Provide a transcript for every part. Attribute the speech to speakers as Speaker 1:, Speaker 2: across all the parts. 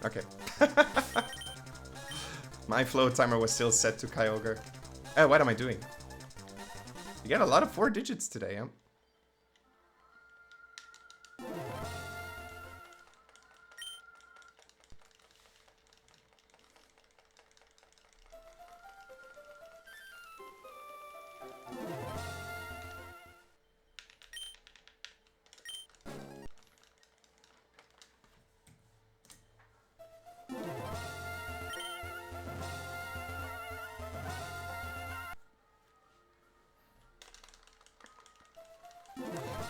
Speaker 1: Okay. My flow timer was still set to Kyogre. Oh, what am I doing? You get a lot of 4 digits today, huh?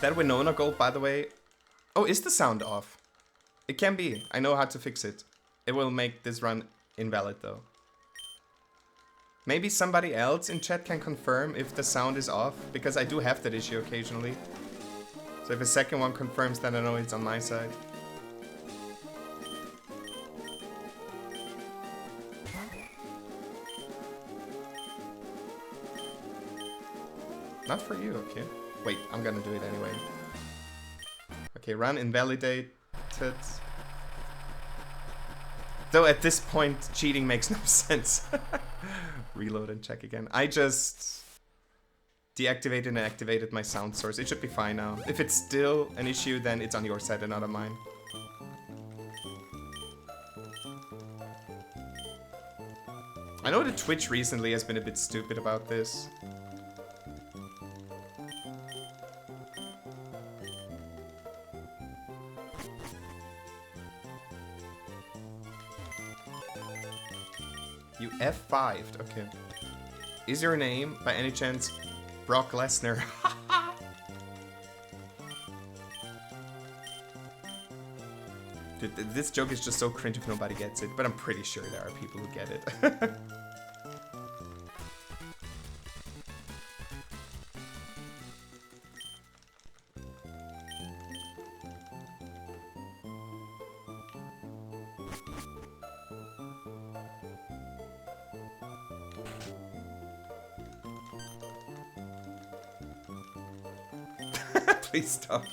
Speaker 1: That Winona gold, by the way... Oh, is the sound off? It can be. I know how to fix it. It will make this run invalid, though. Maybe somebody else in chat can confirm if the sound is off, because I do have that issue occasionally. So if a second one confirms, then I know it's on my side. Not for you, okay. Wait, I'm gonna do it anyway. Okay, run invalidated. Though at this point, cheating makes no sense. Reload and check again. I just deactivated and activated my sound source. It should be fine now. If it's still an issue, then it's on your side and not on mine. I know that Twitch recently has been a bit stupid about this. You F5'd, okay. Is your name, by any chance, Brock Lesnar? Dude, this joke is just so cringe if nobody gets it, but I'm pretty sure there are people who get it. Please stop.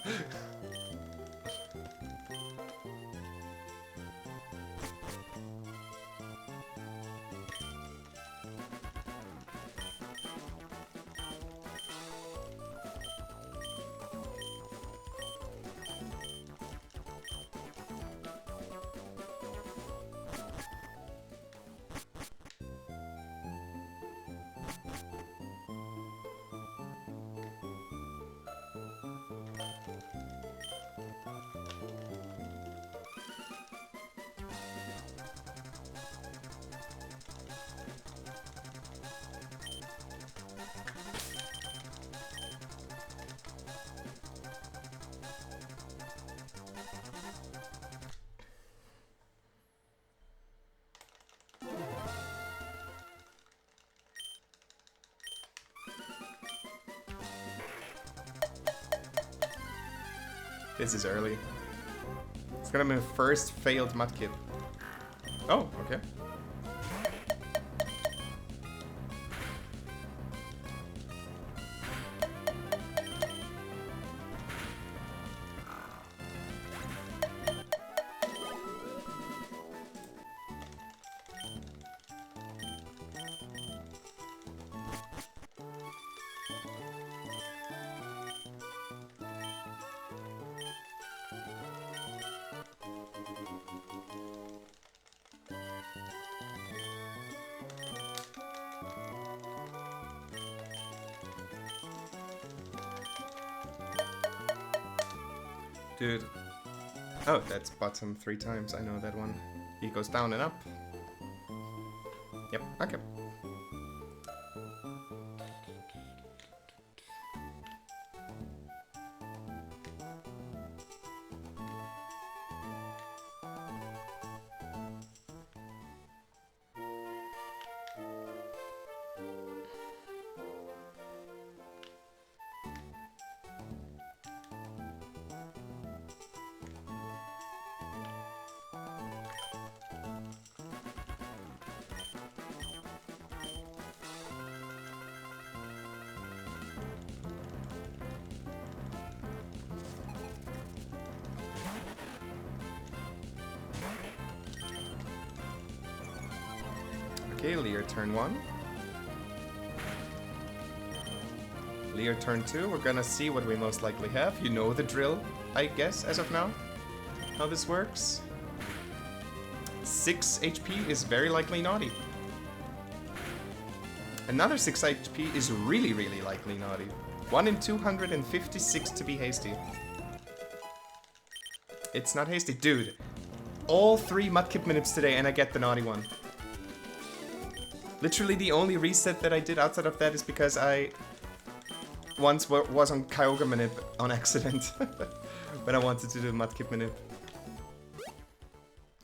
Speaker 1: This is early. It's gonna be my first failed mudkip. Oh, okay. Dude. Oh, that's bottom 3 times. I know that one. He goes down and up. Yep, okay. Okay, Lear turn 1. Lear turn 2. We're gonna see what we most likely have. You know the drill, I guess, as of now. How this works. 6 HP is very likely naughty. Another 6 HP is really, really likely naughty. 1 in 256 to be hasty. It's not hasty. Dude, all 3 Mudkip Minips today and I get the naughty one. Literally the only reset that I did outside of that is because I once was on Kyogre Manip on accident. When I wanted to do Mudkip Manip.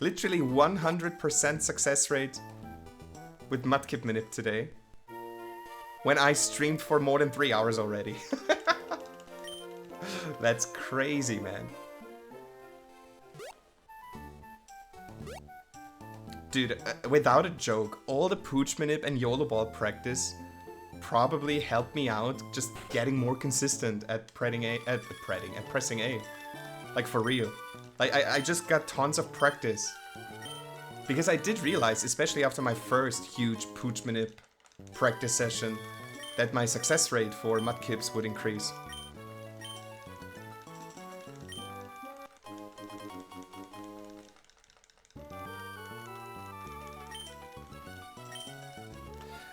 Speaker 1: Literally 100% success rate with Mudkip Manip today. When I streamed for more than 3 hours already. That's crazy, man. Dude, without a joke, all the Pooch Manip and YOLO Ball practice probably helped me out just getting more consistent at pressing A. Like, for real. Like, I just got tons of practice. Because I did realize, especially after my first huge Pooch Manip practice session, that my success rate for Mudkips would increase.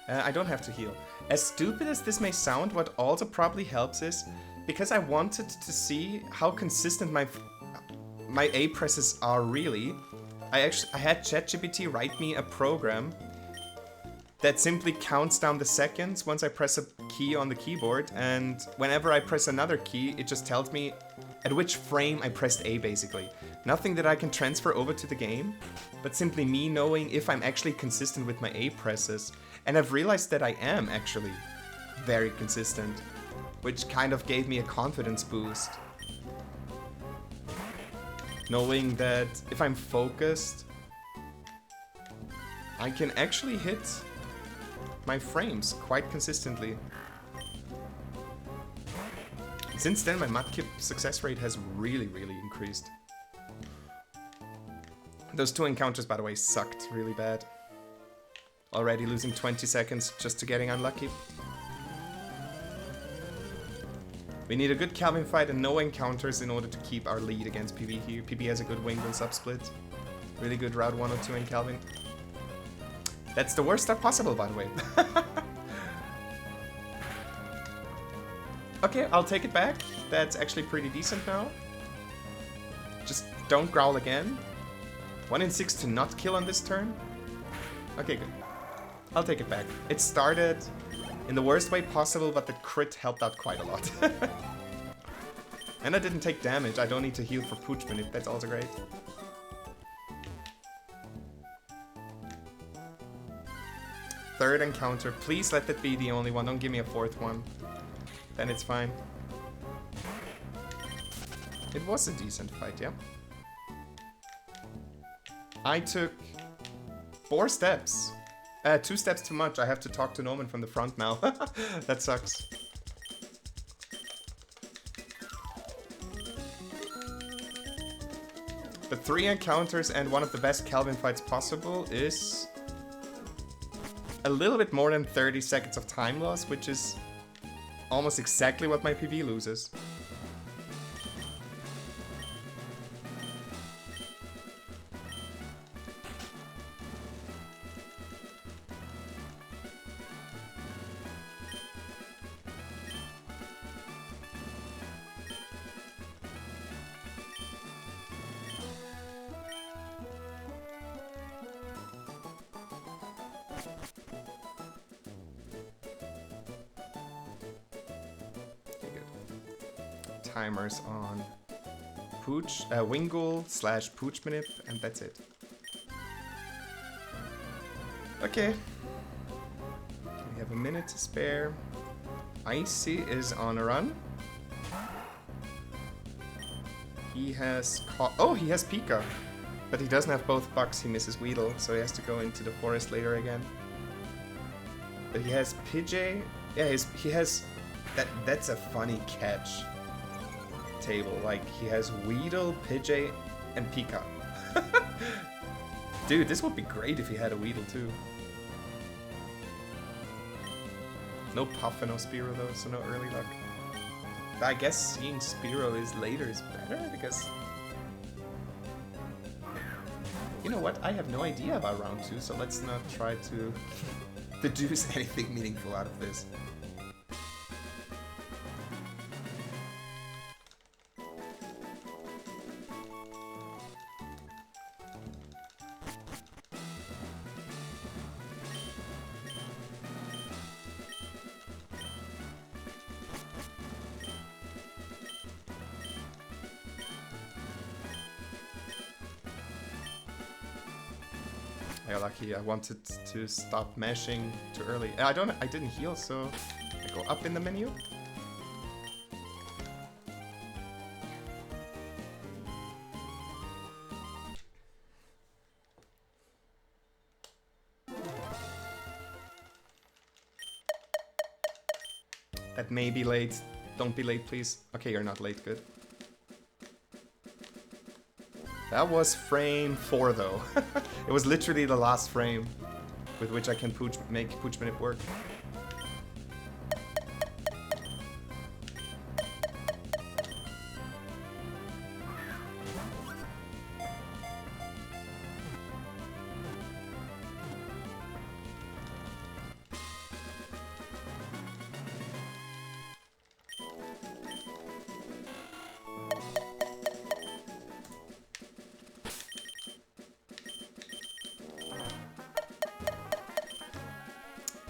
Speaker 1: I don't have to heal. As stupid as this may sound, what also probably helps is, because I wanted to see how consistent my A presses are really, I had ChatGPT write me a program that simply counts down the seconds once I press a key on the keyboard, and whenever I press another key, it just tells me at which frame I pressed A, basically. Nothing that I can transfer over to the game, but simply me knowing if I'm actually consistent with my A presses. And I've realized that I am actually very consistent, which kind of gave me a confidence boost. Knowing that if I'm focused, I can actually hit my frames quite consistently. Since then, my Mudkip success rate has really, really increased. Those 2 encounters, by the way, sucked really bad. Already losing 20 seconds just to getting unlucky. We need a good Calvin fight and no encounters in order to keep our lead against PB here. PB has a good Wingull sub-split. Really good Route 102 in Calvin. That's the worst start possible, by the way. Okay, I'll take it back. That's actually pretty decent now. Just don't growl again. 1 in 6 to not kill on this turn. Okay, good. I'll take it back. It started in the worst way possible, but the crit helped out quite a lot. And I didn't take damage. I don't need to heal for Pooch Manip. That's also great. Third encounter. Please let that be the only one. Don't give me a 4th one. Then it's fine. It was a decent fight, yeah. I took 4 steps. 2 steps too much. I have to talk to Norman from the front now. That sucks. But 3 encounters and one of the best Calvin fights possible is a little bit more than 30 seconds of time loss, which is almost exactly what my PB loses. Timers on Pooch, Wingull / Pooch Manip, and that's it. Okay. We have a minute to spare. Icy is on a run. He has caught. Oh, he has Pika. But he doesn't have both bucks. He misses Weedle, so he has to go into the forest later again. But he has Pidgey. Yeah, he has. That's a funny catch. Table. Like, he has Weedle, Pidgey, and Pika. Dude, this would be great if he had a Weedle too. No Puff and no Spearow though, so no early luck. But I guess seeing Spearow is later is better, because... You know what? I have no idea about round 2, so let's not try to deduce anything meaningful out of this. Yeah, lucky. I wanted to stop mashing too early. I didn't heal, so I go up in the menu. That may be late. Don't be late, please. Okay, you're not late. Good. That was frame 4, though. It was literally the last frame with which I can make Pooch Minute work.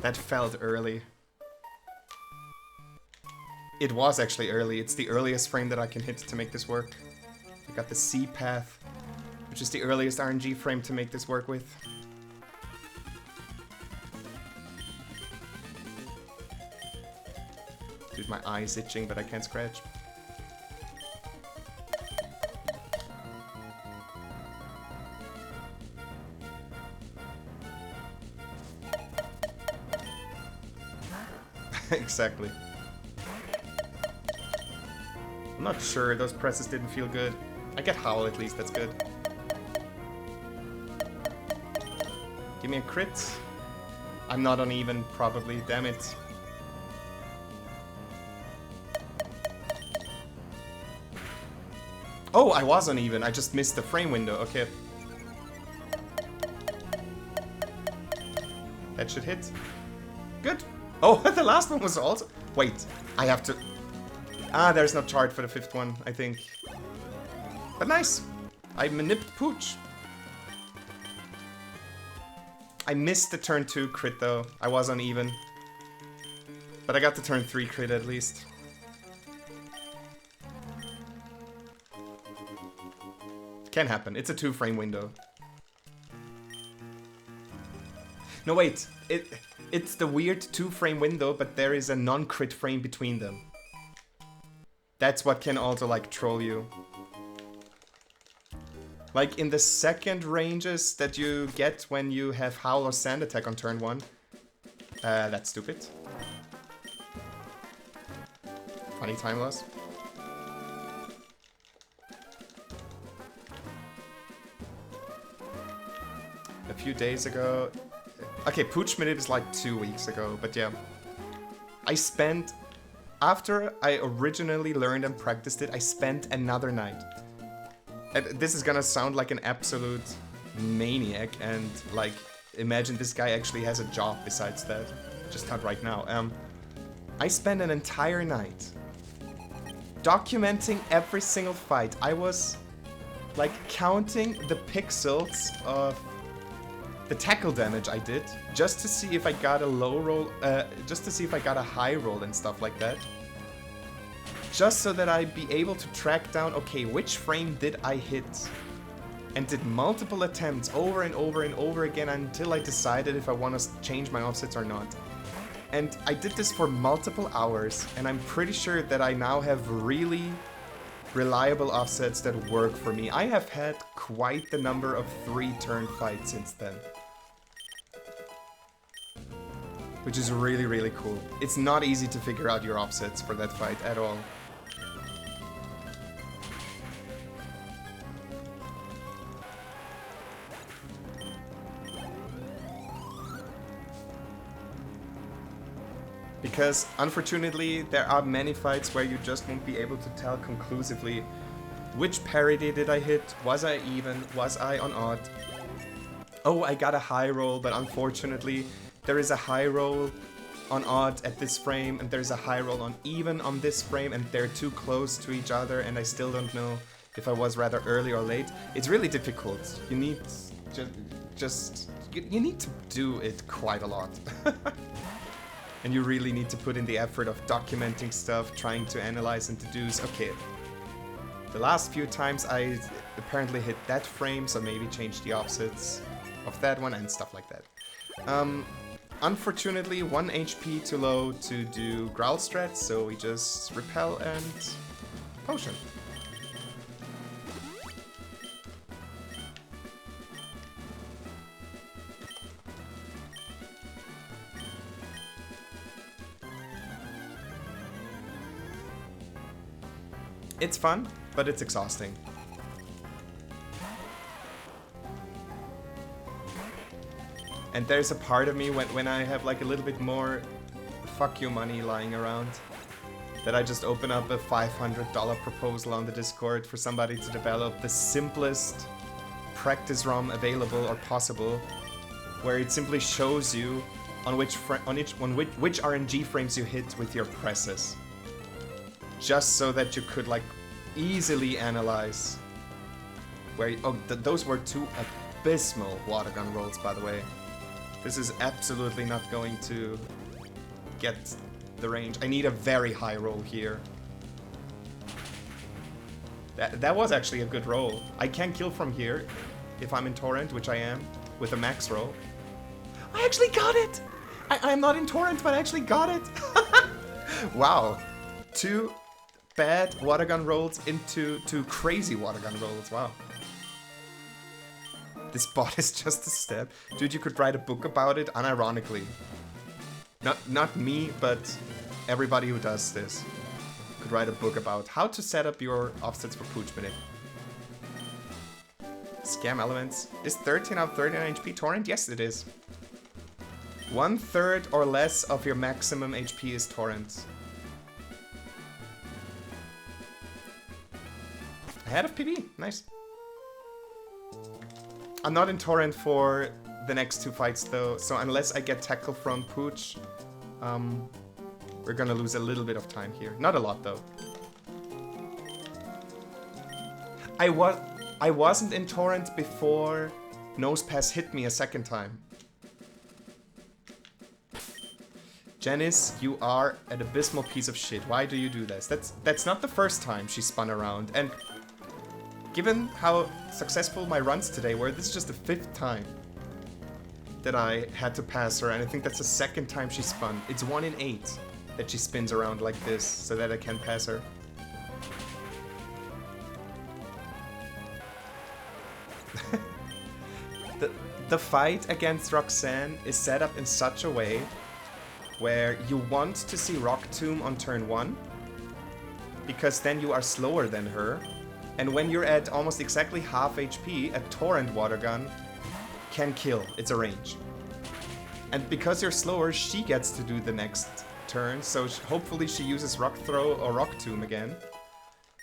Speaker 1: That felt early. It was actually early. It's the earliest frame that I can hit to make this work. I got the C path, which is the earliest RNG frame to make this work with. Dude, my eye's itching, but I can't scratch. Exactly. I'm not sure, those presses didn't feel good. I get Howl at least, that's good. Give me a crit. I'm not uneven, probably, damn it. Oh, I was uneven, I just missed the frame window, okay. That should hit. Good. Oh, the last one was also... Wait, I have to... Ah, there's no chart for the 5th one, I think. But nice. I manipped Pooch. I missed the turn 2 crit though. I was uneven. But I got the turn 3 crit at least. Can happen. It's a 2-frame window. No, wait. It's the weird 2-frame window, but there is a non-crit frame between them. That's what can also, like, troll you. Like, in the second ranges that you get when you have Howl or Sand Attack on turn 1. That's stupid. Funny time loss. A few days ago... Okay, Pooch Minute is like 2 weeks ago, but yeah. I spent... After I originally learned and practiced it, I spent another night. And this is gonna sound like an absolute maniac, and like, imagine this guy actually has a job besides that. Just not right now. I spent an entire night documenting every single fight. I was like counting the pixels of the tackle damage I did, just to see if I got a low roll, just to see if I got a high roll and stuff like that. Just so that I'd be able to track down, okay, which frame did I hit? And did multiple attempts over and over and over again until I decided if I want to change my offsets or not. And I did this for multiple hours, and I'm pretty sure that I now have really reliable offsets that work for me. I have had quite the number of 3-turn fights since then. Which is really, really cool. It's not easy to figure out your offsets for that fight at all. Because, unfortunately, there are many fights where you just won't be able to tell conclusively which parry did I hit, was I even, was I on odd. Oh, I got a high roll, but unfortunately, there is a high roll on odd at this frame, and there's a high roll on even on this frame, and they're too close to each other, and I still don't know if I was rather early or late. It's really difficult. You need you need to do it quite a lot. And you really need to put in the effort of documenting stuff, trying to analyze and deduce. Okay, the last few times I apparently hit that frame, so maybe change the opposites of that one and stuff like that. Unfortunately, 1 HP too low to do Growl strats, so we just repel and potion. It's fun, but it's exhausting. And there's a part of me when I have like a little bit more fuck you money lying around, that I just open up a $500 proposal on the Discord for somebody to develop the simplest practice ROM available or possible, where it simply shows you on which RNG frames you hit with your presses. Just so that you could like easily analyze where those were 2 abysmal water gun rolls, by the way. This is absolutely not going to get the range. I need a very high roll here. That was actually a good roll. I can kill from here if I'm in Torrent, which I am, with a max roll. I actually got it! I'm not in Torrent, but I actually got it! Wow. 2 bad water gun rolls into 2 crazy water gun rolls. Wow. This bot is just a step. Dude, you could write a book about it, unironically. Not me, but everybody who does this could write a book about how to set up your offsets for Pooch Minute. Scam elements. Is 13 out of 39 HP Torrent? Yes, it is. 1/3 or less of your maximum HP is Torrent. Ahead of PB, nice. I'm not in Torrent for the next 2 fights though, so unless I get tackle from Pooch, we're gonna lose a little bit of time here. Not a lot though. I wasn't in Torrent before Nosepass hit me a second time. Janice, you are an abysmal piece of shit. Why do you do this? That's not the first time she spun around, and given how successful my runs today were, this is just the 5th time that I had to pass her, and I think that's the 2nd time she spun. It's 1 in 8 that she spins around like this so that I can pass her. The fight against Roxanne is set up in such a way where you want to see Rock Tomb on turn 1, because then you are slower than her. And when you're at almost exactly half HP, a Torrent water gun can kill. It's a range. And because you're slower, she gets to do the next turn, so hopefully she uses Rock Throw or Rock Tomb again.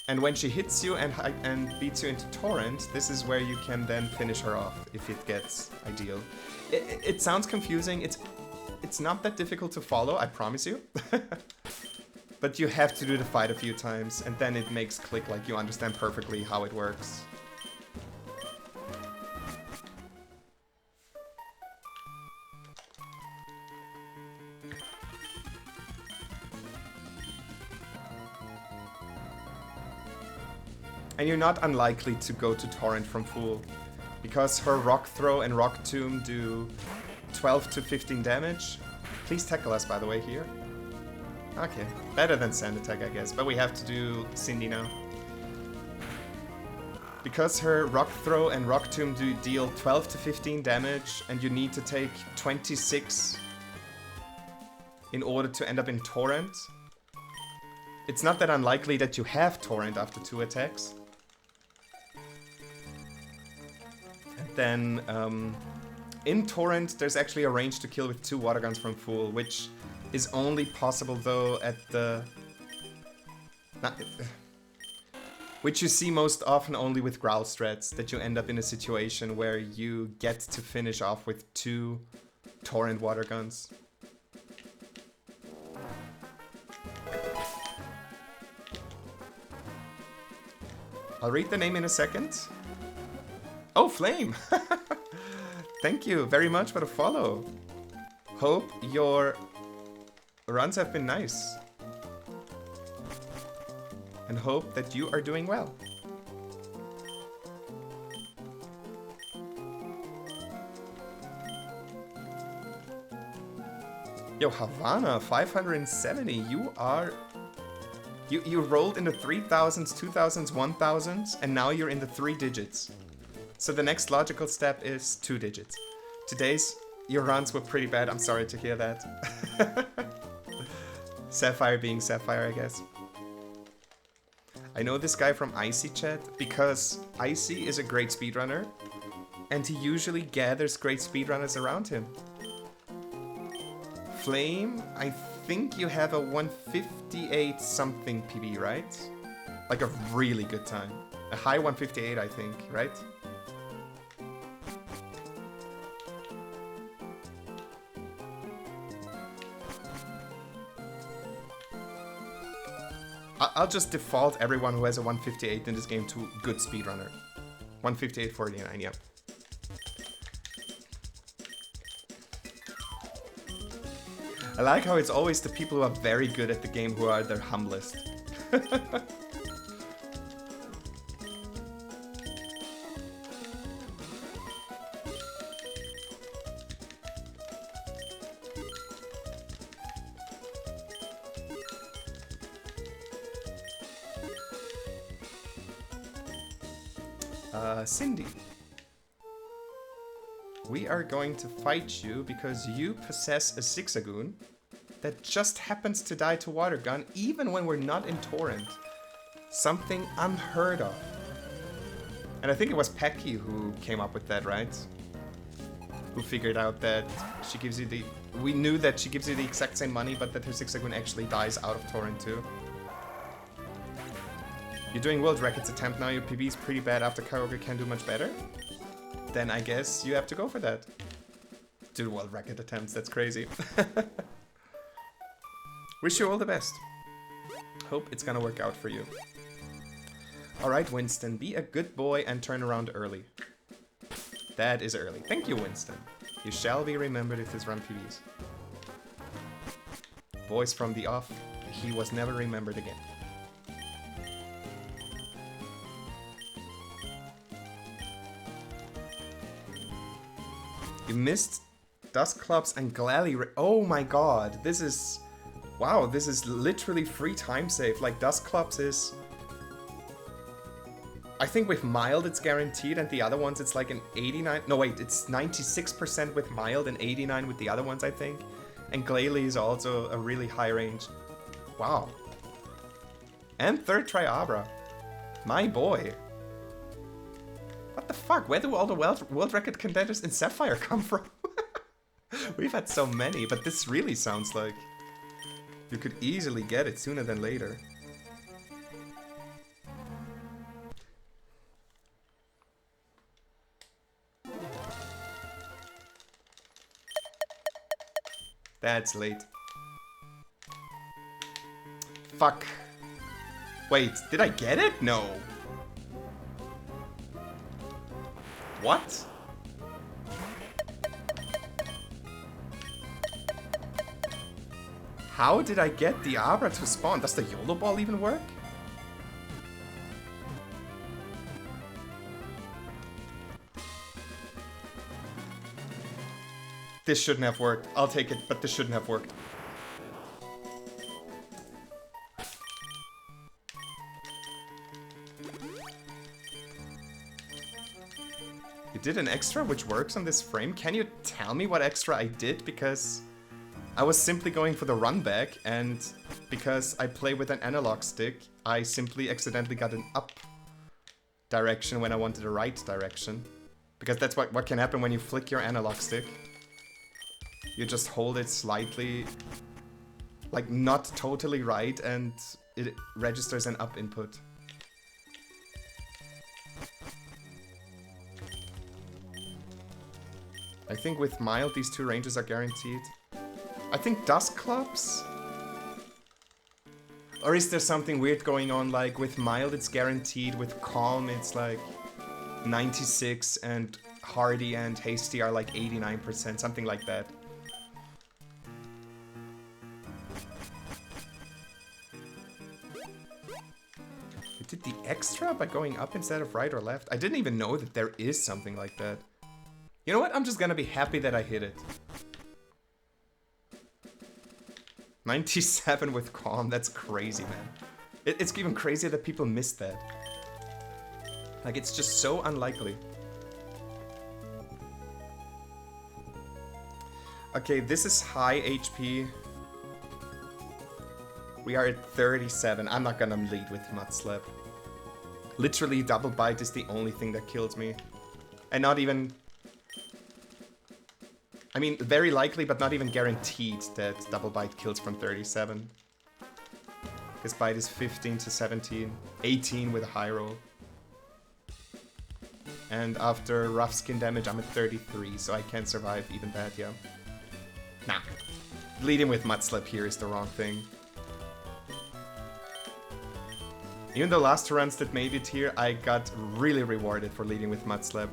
Speaker 1: And when she hits you and beats you into Torrent, this is where you can then finish her off, if it gets ideal. It sounds confusing. It's not that difficult to follow, I promise you. But you have to do the fight a few times, and then it makes click, like you understand perfectly how it works. And you're not unlikely to go to Torrent from full, because her Rock Throw and Rock Tomb do 12 to 15 damage. Please tackle us, by the way, here. Okay, better than Sand Attack, I guess, but we have to do Cindy now. Because her Rock Throw and Rock Tomb do deal 12 to 15 damage, and you need to take 26 in order to end up in Torrent, it's not that unlikely that you have Torrent after 2 attacks. And then In Torrent, there's actually a range to kill with 2 water guns from full, which is only possible though at the... which you see most often only with growl strats, that you end up in a situation where you get to finish off with 2 Torrent water guns. I'll read the name in a second. Oh, Flame! Thank you very much for the follow. Hope your runs have been nice. And hope that you are doing well. Yo, Havana, 570. You are... You rolled in the 3000s, 2000s, 1000s, and now you're in the 3 digits. So the next logical step is 2 digits. Today's, your runs were pretty bad. I'm sorry to hear that. Sapphire being Sapphire, I guess. I know this guy from Icy Chat because Icy is a great speedrunner and he usually gathers great speedrunners around him. Flame, I think you have a 158 something PB, right? Like a really good time. A high 158, I think, right? I'll just default everyone who has a 158 in this game to good speedrunner. 158.49, yeah. I like how it's always the people who are very good at the game who are their humblest. Cindy. We are going to fight you because you possess a Zigzagoon that just happens to die to water gun even when we're not in Torrent. Something unheard of. And I think it was Pecky who came up with that, right? Who figured out that she gives you the... We knew that she gives you the exact same money, but that her Zigzagoon actually dies out of Torrent too. You're doing world records attempt now, your PB is pretty bad after Karaoke can't do much better? Then I guess you have to go for that. Do world record attempts, that's crazy. Wish you all the best. Hope it's gonna work out for you. Alright, Winston, be a good boy and turn around early. That is early. Thank you, Winston. You shall be remembered if this run PBs. Voice from the off, he was never remembered again. You missed Dustclops and Glalie. Oh my god, this is... Wow, this is literally free time save. Like, Dustclops is... I think with mild it's guaranteed, and the other ones it's like an 89... No, wait, it's 96% with mild and 89 with the other ones, I think. And Glalie is also a really high range. Wow. And third try Abra. My boy. What the fuck? Where do all the world record contenders in Sapphire come from? We've had so many, but this really sounds like you could easily get it sooner than later. That's late. Fuck. Wait, did I get it? No. What? How did I get the Abra to spawn? Does the YOLO ball even work? This shouldn't have worked. I'll take it, but this shouldn't have worked. You did an extra which works on this frame? Can you tell me what extra I did? Because I was simply going for the run back, and because I play with an analog stick, I simply accidentally got an up direction when I wanted a right direction. Because that's what can happen when you flick your analog stick. You just hold it slightly, like not totally right, and it registers an up input. I think with mild, these two ranges are guaranteed. I think Dusk Clubs? Or is there something weird going on, like with mild it's guaranteed, with calm it's like 96, and hardy and hasty are like 89%, something like that. It did the extra by going up instead of right or left? I didn't even know that there is something like that. You know what? I'm just gonna be happy that I hit it. 97 with calm, that's crazy, man. It's even crazier that people missed that. Like, it's just so unlikely. Okay, this is high HP. We are at 37. I'm not gonna lead with Mudslap. Literally, double bite is the only thing that kills me. And not even... I mean, very likely, but not even guaranteed that double bite kills from 37. Because bite is 15 to 17. 18 with a high roll. And after rough skin damage, I'm at 33, so I can't survive even that, yeah. Nah. Leading with Mudslap here is the wrong thing. Even though last two runs that made it here, I got really rewarded for leading with Mudslap.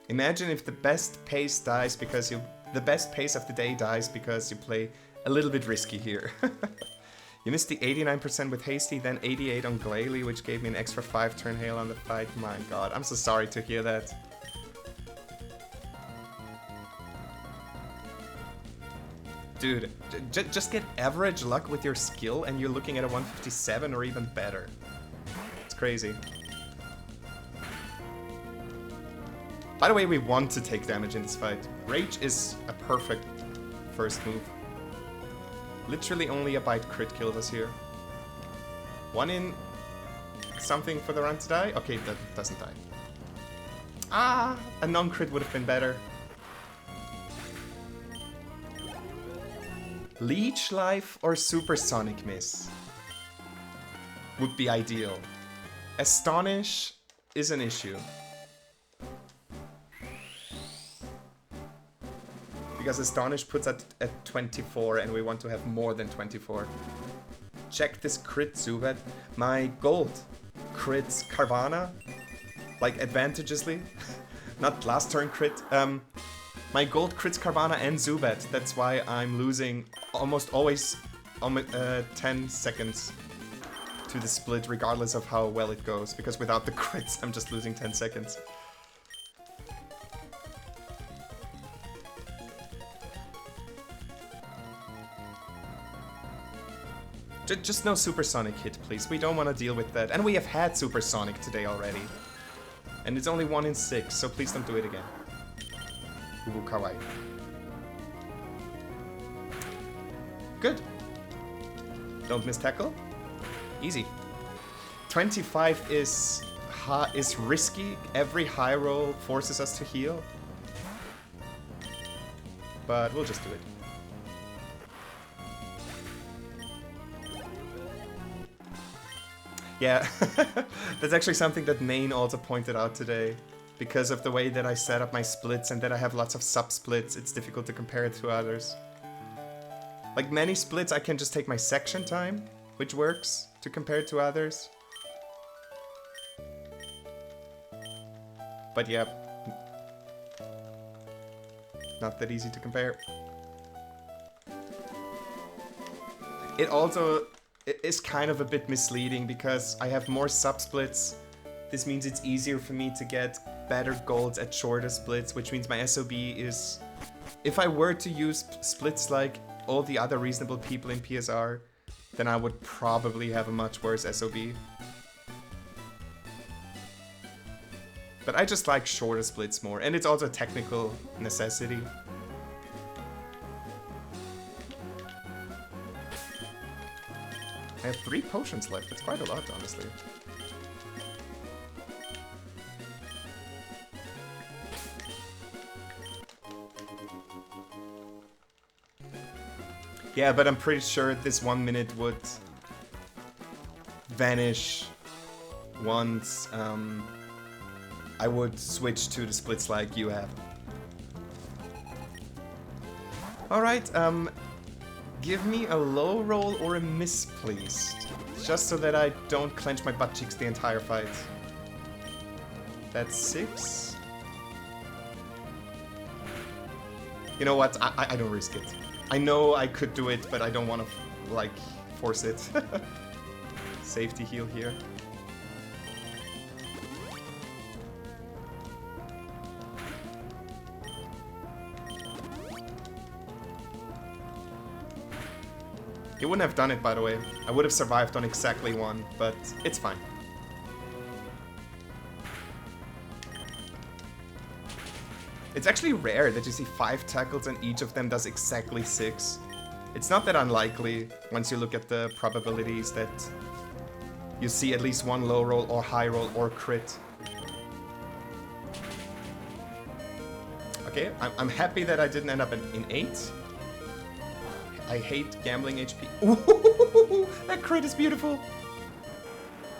Speaker 1: Imagine if the best pace dies because the best pace of the day dies because you play a little bit risky here. You missed the 89% with Hasty, then 88 on Glalie, which gave me an extra 5 turn hail on the fight. My god, I'm so sorry to hear that. Dude, just get average luck with your skill and you're looking at a 157 or even better. It's crazy. By the way, we want to take damage in this fight. Rage is a perfect first move. Literally only a bite crit killed us here. One in something for the run to die? Okay, that doesn't die. Ah, a non-crit would have been better. Leech Life or Supersonic Miss would be ideal. Astonish is an issue. Because Astonish puts at 24 and we want to have more than 24. Check this crit, Zubat. My gold crits Carvana, like advantageously. Not last turn crit. My gold crits Carvana and Zubat. That's why I'm losing almost always 10 seconds to the split, regardless of how well it goes. Because without the crits, I'm just losing 10 seconds. Just no Supersonic hit, please. We don't want to deal with that. And we have had Supersonic today already. And it's only 1 in 6, so please don't do it again. Ubu Kawaii. Good. Don't miss tackle. Easy. 25 is risky. Every high roll forces us to heal. But we'll just do it. Yeah, that's actually something that Main also pointed out today. Because of the way that I set up my splits and that I have lots of sub-splits, it's difficult to compare it to others. Like many splits, I can just take my section time, which works to compare it to others. But yeah, not that easy to compare. It also is kind of a bit misleading because I have more sub-splits. This means it's easier for me to get better golds at shorter splits, which means my SOB is... If I were to use splits like all the other reasonable people in PSR, then I would probably have a much worse SOB. But I just like shorter splits more, and it's also a technical necessity. I have 3 potions left. That's quite a lot, honestly. Yeah, but I'm pretty sure this 1 minute would vanish once I would switch to the splits like you have. Alright, give me a low roll or a miss, please. Just so that I don't clench my butt cheeks the entire fight. That's 6. You know what? I don't risk it. I know I could do it, but I don't want to, like, force it. Safety heal here. He wouldn't have done it, by the way. I would have survived on exactly 1, but it's fine. It's actually rare that you see 5 tackles and each of them does exactly 6. It's not that unlikely once you look at the probabilities that you see at least 1 low roll or high roll or crit. Okay, I'm happy that I didn't end up in 8. I hate gambling HP. Ooh, that crit is beautiful.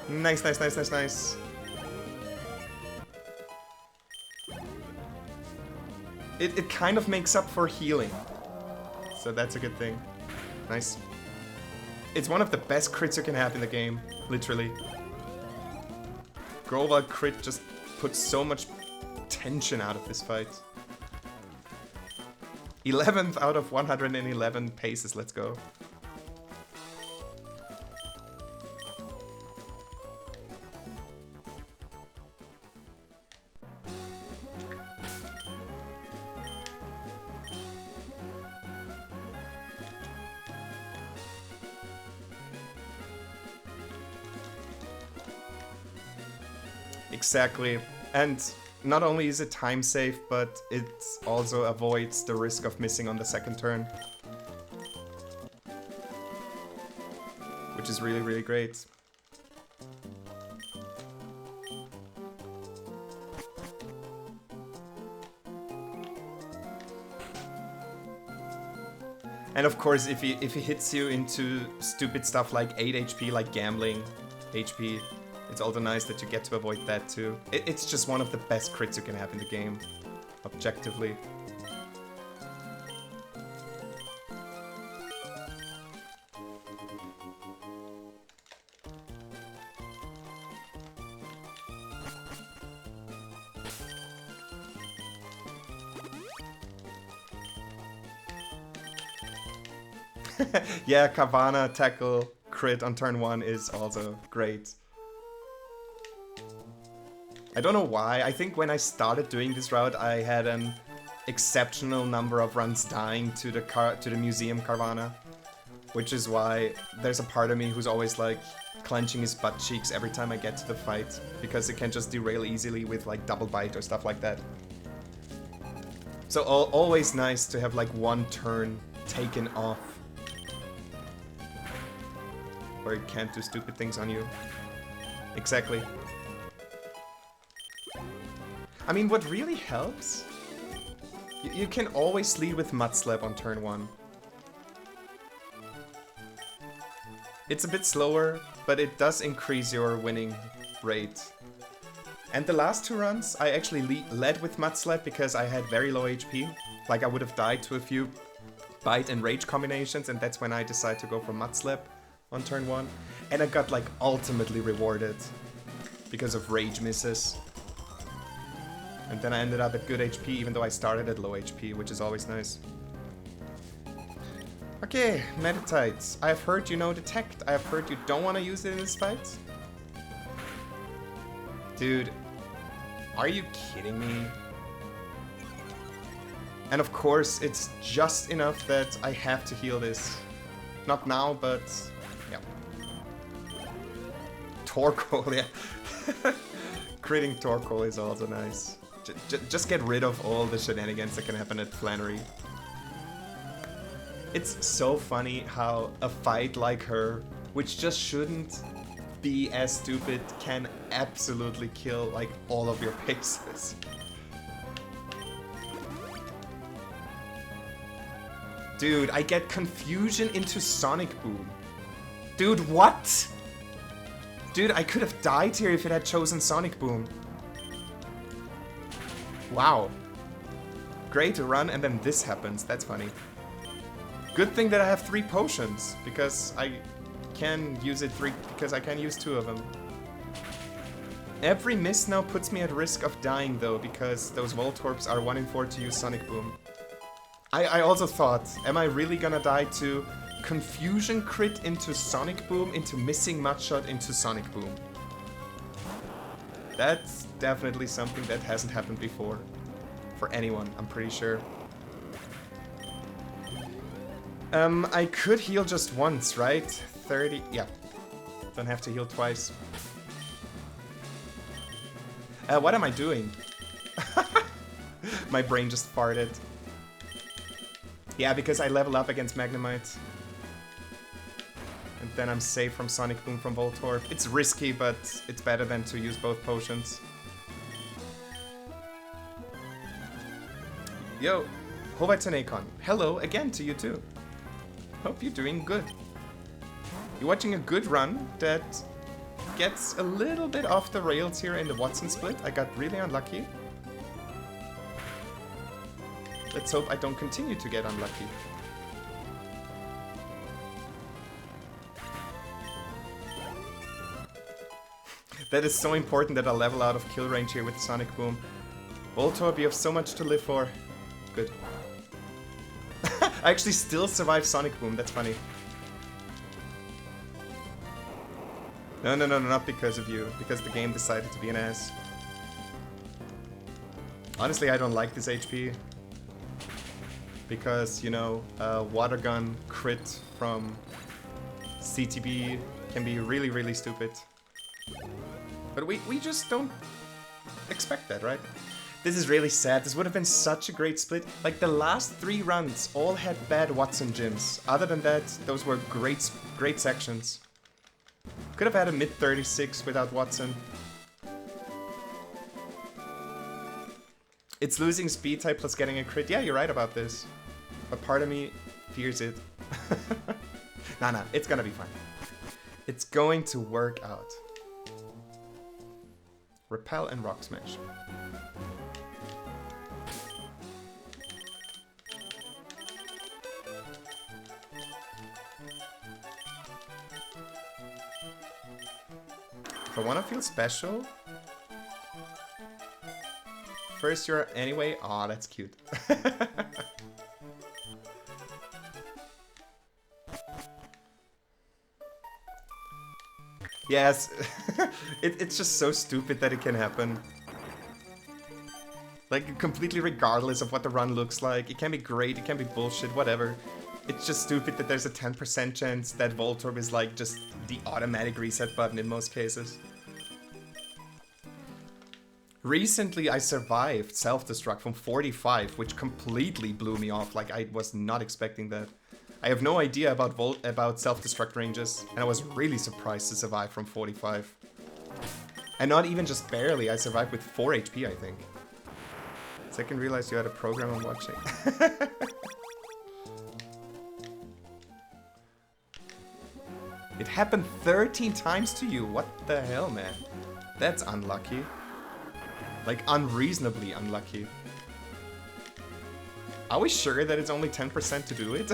Speaker 1: Nice, nice, nice, nice, nice. It kind of makes up for healing. So that's a good thing. Nice. It's one of the best crits you can have in the game, literally. Growlithe crit just puts so much tension out of this fight. 11th out of 111 paces, let's go. Exactly. And not only is it time safe, but it also avoids the risk of missing on the second turn. Which is really, really great. And of course, if he hits you into stupid stuff like 8 HP, like gambling HP, it's also nice that you get to avoid that too. It's just one of the best crits you can have in the game, objectively. Yeah, Carvana tackle crit on turn 1 is also great. I don't know why. I think when I started doing this route, I had an exceptional number of runs dying to the museum Carvana, which is why there's a part of me who's always like clenching his butt cheeks every time I get to the fight, because it can just derail easily with like double bite or stuff like that. So always nice to have like one turn taken off, where it can't do stupid things on you. Exactly. I mean, what really helps, you can always lead with Mudslap on turn 1. It's a bit slower, but it does increase your winning rate. And the last 2 runs, I actually led with Mudslap because I had very low HP. Like, I would have died to a few Bite and Rage combinations, and that's when I decided to go for Mudslap on turn 1. And I got, like, ultimately rewarded because of Rage misses. And then I ended up at good HP, even though I started at low HP, which is always nice. Okay, Meditites. I have heard you know Detect. I have heard you don't want to use it in this fight. Dude, are you kidding me? And of course, it's just enough that I have to heal this. Not now, but yeah. Torkoal, yeah. Critting Torkoal is also nice. Just get rid of all the shenanigans that can happen at Flannery. It's so funny how a fight like her which just shouldn't be as stupid, can absolutely kill like all of your bases. Dude, I get confusion into Sonic Boom. Dude, what? Dude, I could have died here if it had chosen Sonic Boom. Wow. Great run, and then this happens. That's funny. Good thing that I have 3 potions, because I can use because I can use 2 of them. Every miss now puts me at risk of dying though, because those Voltorbs are 1 in 4 to use Sonic Boom. I also thought, am I really gonna die to Confusion crit into Sonic Boom, into Missing Mudshot into Sonic Boom? That's definitely something that hasn't happened before. For anyone, I'm pretty sure. I could heal just once, right? 30, yeah. Don't have to heal twice. What am I doing? My brain just farted. Yeah, because I level up against Magnemite. And then I'm safe from Sonic Boom from Voltorb. It's risky, but it's better than to use both potions. Yo, Hovatanekon. Hello again to you too. Hope you're doing good. You're watching a good run that gets a little bit off the rails here in the Watson split. I got really unlucky. Let's hope I don't continue to get unlucky. That is so important that I level out of kill range here with Sonic Boom. Voltorb, you have so much to live for. Good. I actually still survive Sonic Boom, that's funny. No, not because of you. Because the game decided to be an ass. Honestly, I don't like this HP. Because, you know, water gun crit from CTB can be really, really stupid. But we just don't expect that, right? This is really sad. This would have been such a great split. Like, the last 3 runs all had bad Watson gyms. Other than that, those were great sections. Could have had a mid-36 without Watson. It's losing speed type plus getting a crit. Yeah, you're right about this. But part of me fears it. Nah, it's gonna be fine. It's going to work out. Repel and Rock Smash. If I wanna feel special... First you're anyway... Aw, that's cute. Yes, it's just so stupid that it can happen. Like, completely regardless of what the run looks like. It can be great, it can be bullshit, whatever. It's just stupid that there's a 10% chance that Voltorb is like just the automatic reset button in most cases. Recently I survived self-destruct from 45, which completely blew me off. Like, I was not expecting that. I have no idea about self-destruct ranges, and I was really surprised to survive from 45. And not even just barely, I survived with 4 HP, I think. Second, realized you had a program I'm watching. It happened 13 times to you, what the hell, man? That's unlucky. Like, unreasonably unlucky. Are we sure that it's only 10% to do it?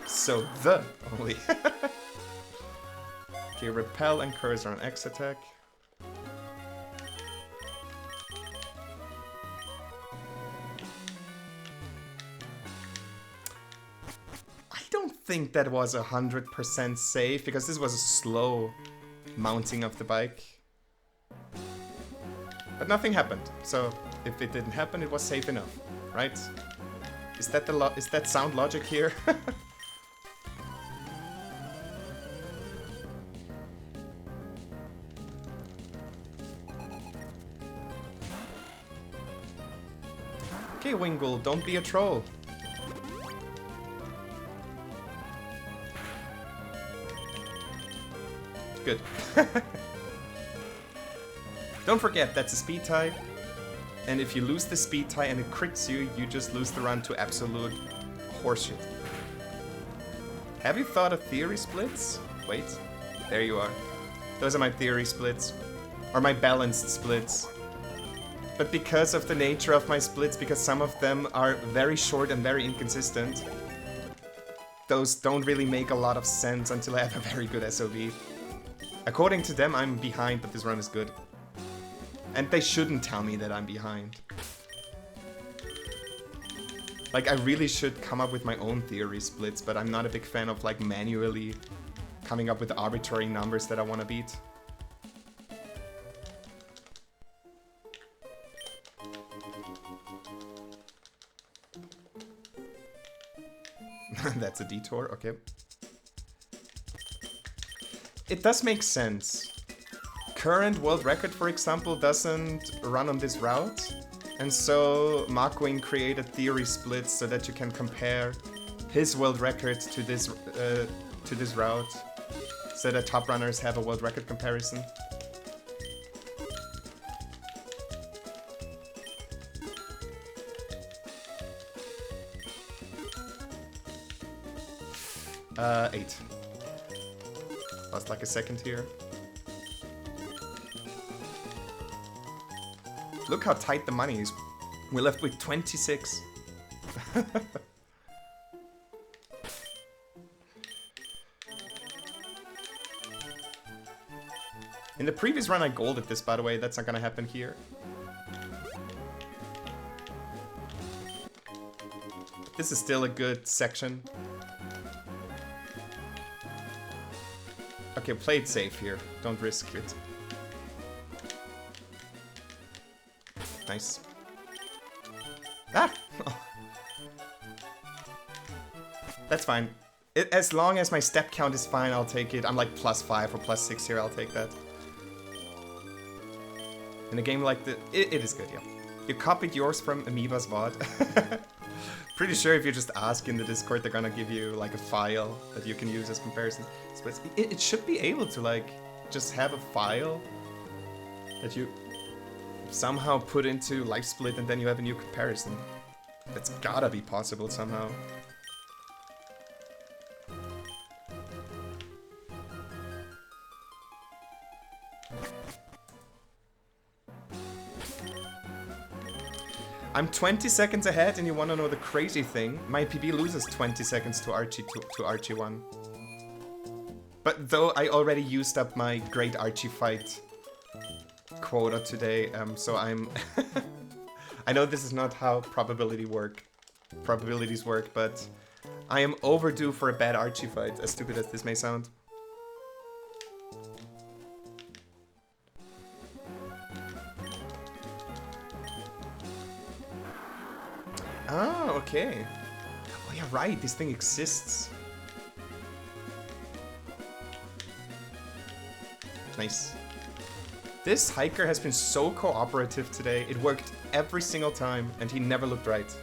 Speaker 1: So, the only. Okay, Repel and Cursor on X attack. I don't think that was 100% safe, because this was a slow mounting of the bike. But nothing happened, so if it didn't happen, it was safe enough, right? Is that sound logic here? Okay, Wingull, don't be a troll. Good. Don't forget, that's a speed type. And if you lose the speed tie and it crits you, you just lose the run to absolute horseshit. Have you thought of theory splits? Wait, there you are. Those are my theory splits. Or my balanced splits. But because of the nature of my splits, because some of them are very short and very inconsistent, those don't really make a lot of sense until I have a very good SOV. According to them, I'm behind, but this run is good. And they shouldn't tell me that I'm behind. Like, I really should come up with my own theory splits, but I'm not a big fan of, like, manually coming up with arbitrary numbers that I want to beat. That's a detour, okay. It does make sense. Current world record, for example, doesn't run on this route. And so Markwing created theory splits so that you can compare his world record to this route. So that top runners have a world record comparison. Eight. Lost like a second here. Look how tight the money is. We're left with 26. In the previous run I golded this, by the way. That's not gonna happen here. This is still a good section. Okay, play it safe here. Don't risk it. Nice. Ah! Oh. That's fine. As long as my step count is fine, I'll take it. I'm like +5 or +6 here, I'll take that. In a game like this, it is good, yeah. You copied yours from Amoeba's VOD. Pretty sure if you just ask in the Discord, they're gonna give you like a file that you can use as comparison. But it should be able to like just have a file that you somehow put into Life Split and then you have a new comparison. That's gotta be possible somehow. I'm 20 seconds ahead and you wanna know the crazy thing? My PB loses 20 seconds to Archie to Archie 1. But though I already used up my great Archie fight quota today, so I'm... I know this is not how probabilities work, but I am overdue for a bad Archie fight, as stupid as this may sound. Ah, okay. Oh yeah, right, this thing exists. Nice. This hiker has been so cooperative today. It worked every single time, and he never looked right.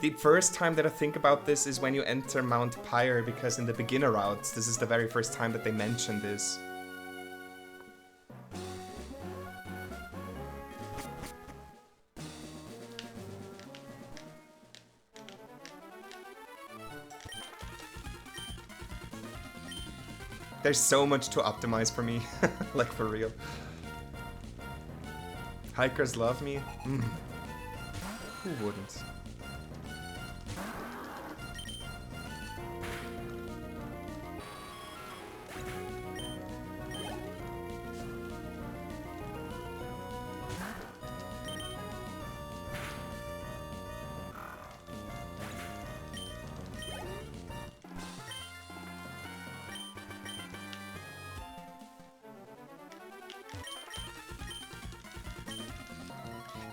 Speaker 1: The first time that I think about this is when you enter Mount Pyre, because in the beginner routes, this is the very first time that they mention this. There's so much to optimize for me, like for real. Hikers love me? Mm. Who wouldn't?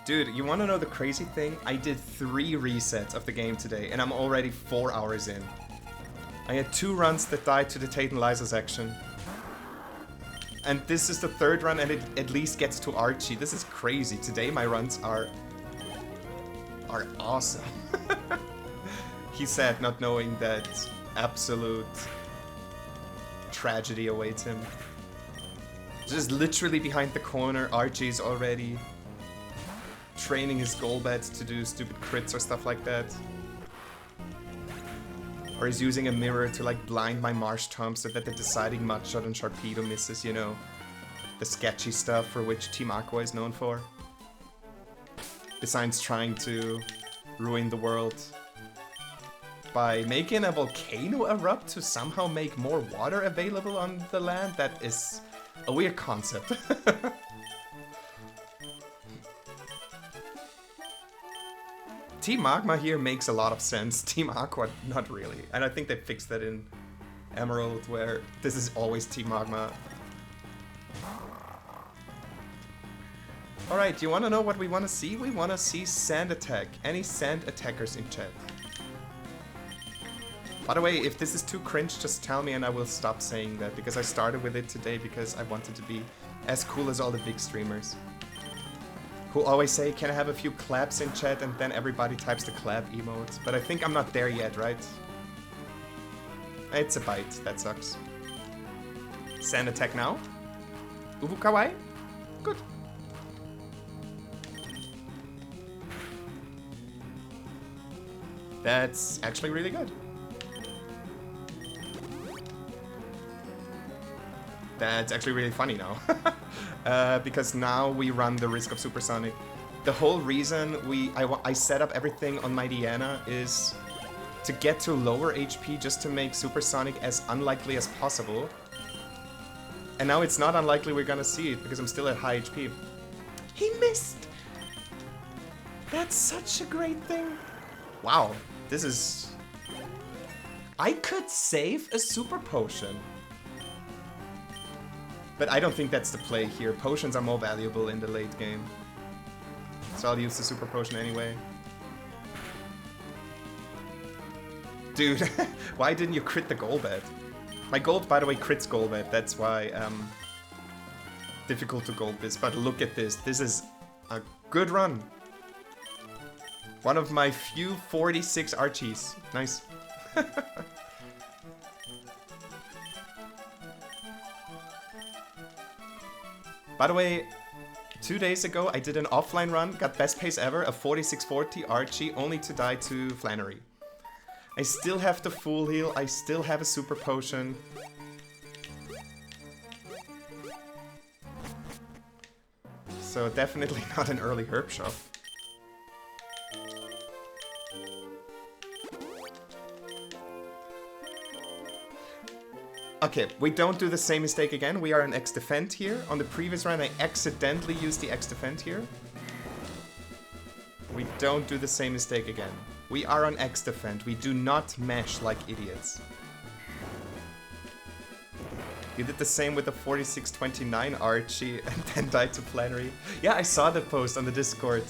Speaker 1: Dude, you wanna know the crazy thing? I did 3 resets of the game today, and I'm already 4 hours in. I had 2 runs that died to the Tate and Liza section. And this is the third run and it at least gets to Archie. This is crazy. Today my runs are awesome. He said, not knowing that absolute tragedy awaits him. Just literally behind the corner, Archie's already training his Golbat to do stupid crits or stuff like that. Or he's using a mirror to like blind my Marshtomp so that the deciding Mudshot and Sharpedo misses, you know, the sketchy stuff for which Team Aqua is known for. Besides trying to ruin the world by making a volcano erupt to somehow make more water available on the land, that is a weird concept. Team Magma here makes a lot of sense. Team Aqua, not really. And I think they fixed that in Emerald, where this is always Team Magma. Alright, you want to know what we want to see? We want to see Sand Attack. Any Sand Attackers in chat? By the way, if this is too cringe, just tell me and I will stop saying that, because I started with it today because I wanted to be as cool as all the big streamers. Who always say, can I have a few claps in chat, and then everybody types the clap emote. But I think I'm not there yet, right? It's a bite, that sucks. Sand Attack now. Uwu Kawaii? Good. That's actually really good. That's actually really funny now. Because now we run the risk of Supersonic. The whole reason I set up everything on my Diana is to get to lower HP just to make Supersonic as unlikely as possible. And now it's not unlikely we're gonna see it because I'm still at high HP. He missed! That's such a great thing. Wow, this is... I could save a Super Potion. But I don't think that's the play here. Potions are more valuable in the late game. So I'll use the Super Potion anyway. Dude, why didn't you crit the Golbat? My gold, by the way, crits Golbat. That's why difficult to gold this. But look at this. This is a good run. One of my few 46 Archies. Nice. By the way, 2 days ago I did an offline run, got best pace ever, a 4640 Archie, only to die to Flannery. I still have the full heal, I still have a Super Potion. So definitely not an early herb shop. Okay, we don't do the same mistake again. We are on X Defend here. On the previous run, I accidentally used the X Defend here. We don't do the same mistake again. We are on X Defend. We do not mesh like idiots. You did the same with the 4629 Archie and then died to Flannery. Yeah, I saw that post on the Discord.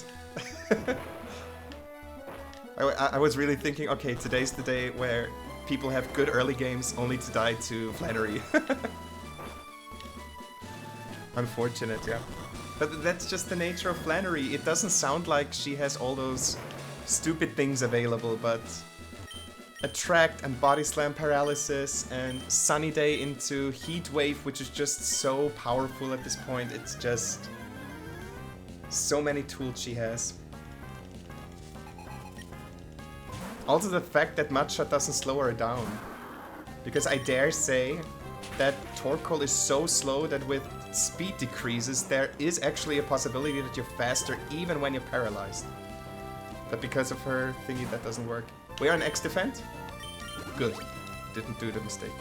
Speaker 1: I was really thinking, okay, today's the day where people have good early games only to die to Flannery. Unfortunate, yeah. But that's just the nature of Flannery. It doesn't sound like she has all those stupid things available, but Attract and Body Slam Paralysis and Sunny Day into Heat Wave, which is just so powerful at this point. It's just so many tools she has. Also the fact that Mudshot doesn't slow her down. Because I dare say that Torkoal is so slow that with speed decreases, there is actually a possibility that you're faster even when you're paralyzed. But because of her thingy, that doesn't work. We are on X Defend? Good. Didn't do the mistake.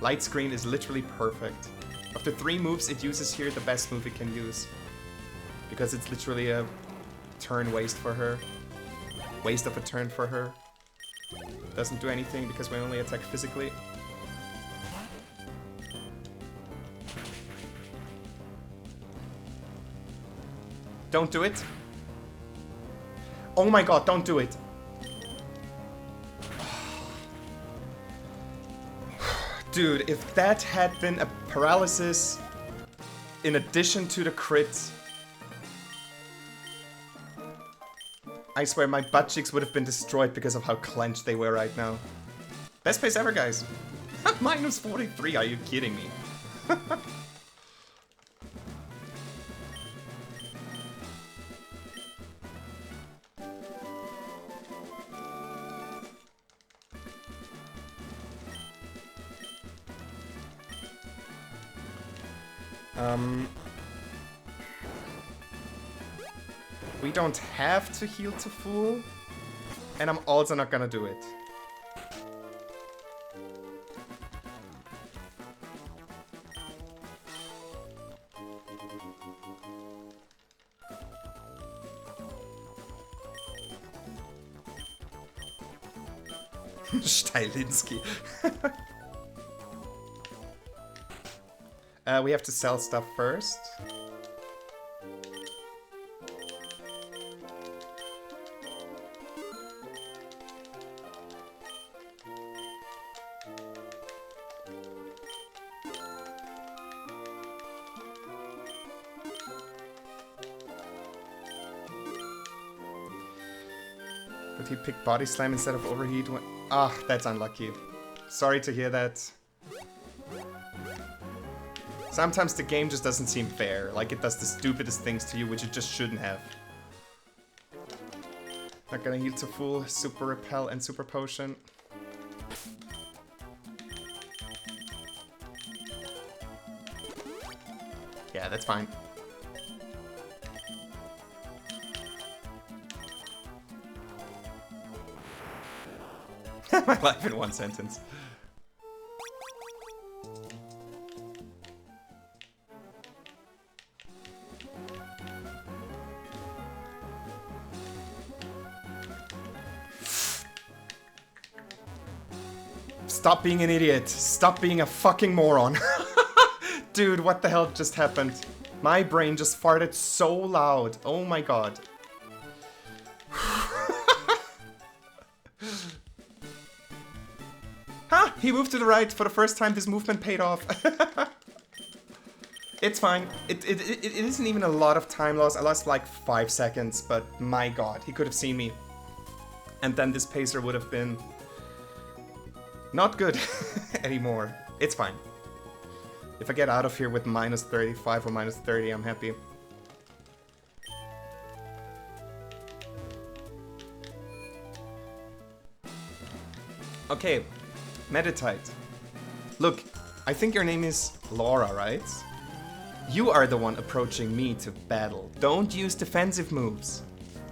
Speaker 1: Light Screen is literally perfect. Of the 3 moves it uses here, the best move it can use. Because it's literally a turn waste for her. Waste of a turn for her. Doesn't do anything because we only attack physically. Don't do it. Oh my god, don't do it. Dude, if that had been a paralysis in addition to the crit. I swear my butt cheeks would have been destroyed because of how clenched they were right now. Best pace ever, guys. Minus 43, are you kidding me? We don't have to heal to full, and I'm also not gonna do it. Steilinski. We have to sell stuff first. But he picked Body Slam instead of Overheat. Ah, that's unlucky. Sorry to hear that. Sometimes the game just doesn't seem fair. Like it does the stupidest things to you, which it just shouldn't have. Not gonna heal to full. Super Repel and Super Potion. Yeah, that's fine. My life in one sentence. Stop being an idiot. Stop being a fucking moron. Dude, what the hell just happened? My brain just farted so loud. Oh my god. Huh? He moved to the right. For the first time, this movement paid off. It's fine. It isn't even a lot of time loss. I lost like 5 seconds, but my god, he could have seen me. And then this pacer would have been not good anymore. It's fine. If I get out of here with minus 35 or minus 30, I'm happy. Okay, Meditite. Look, I think your name is Laura, right? You are the one approaching me to battle. Don't use defensive moves.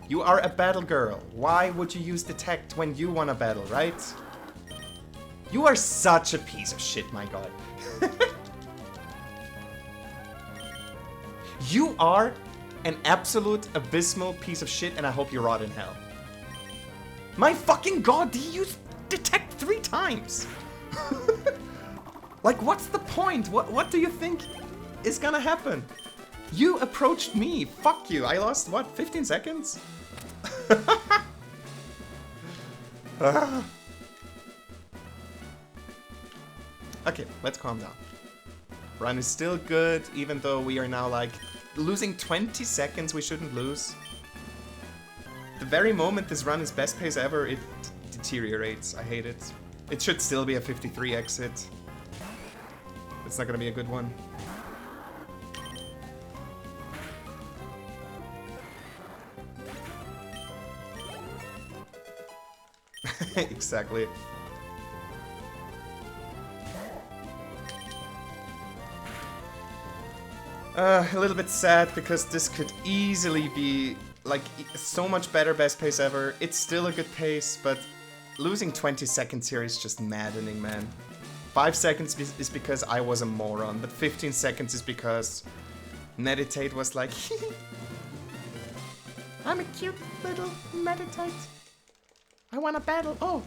Speaker 1: You are a battle girl. Why would you use Detect when you want to battle, right? You are such a piece of shit, my god. You are an absolute abysmal piece of shit, and I hope you rot in hell. My fucking god, did you use Detect 3 times? Like, what's the point? What do you think is gonna happen? You approached me. Fuck you. I lost, what, 15 seconds? Okay, let's calm down. Run is still good, even though we are now, like, losing 20 seconds we shouldn't lose. The very moment this run is best pace ever, it deteriorates. I hate it. It should still be a 53 exit. It's not gonna be a good one. Exactly. A little bit sad because this could easily be like so much better best pace ever. It's still a good pace, but losing 20 seconds here is just maddening, man. 5 seconds is because I was a moron, but 15 seconds is because Meditate was like, I'm a cute little Meditate. I wanna battle. Oh,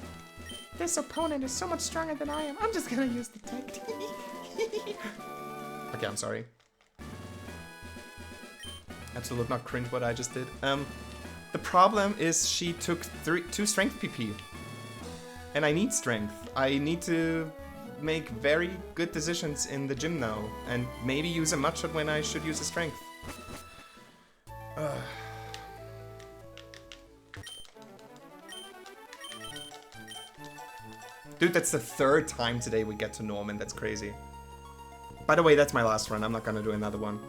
Speaker 1: this opponent is so much stronger than I am. I'm just gonna use the tech. Okay, I'm sorry. Absolute not cringe what I just did. The problem is she took 2 strength PP. And I need strength. I need to make very good decisions in the gym now, and maybe use a mud shot when I should use a strength. Dude, that's the 3rd time today we get to Norman. That's crazy. By the way, that's my last run. I'm not gonna do another one.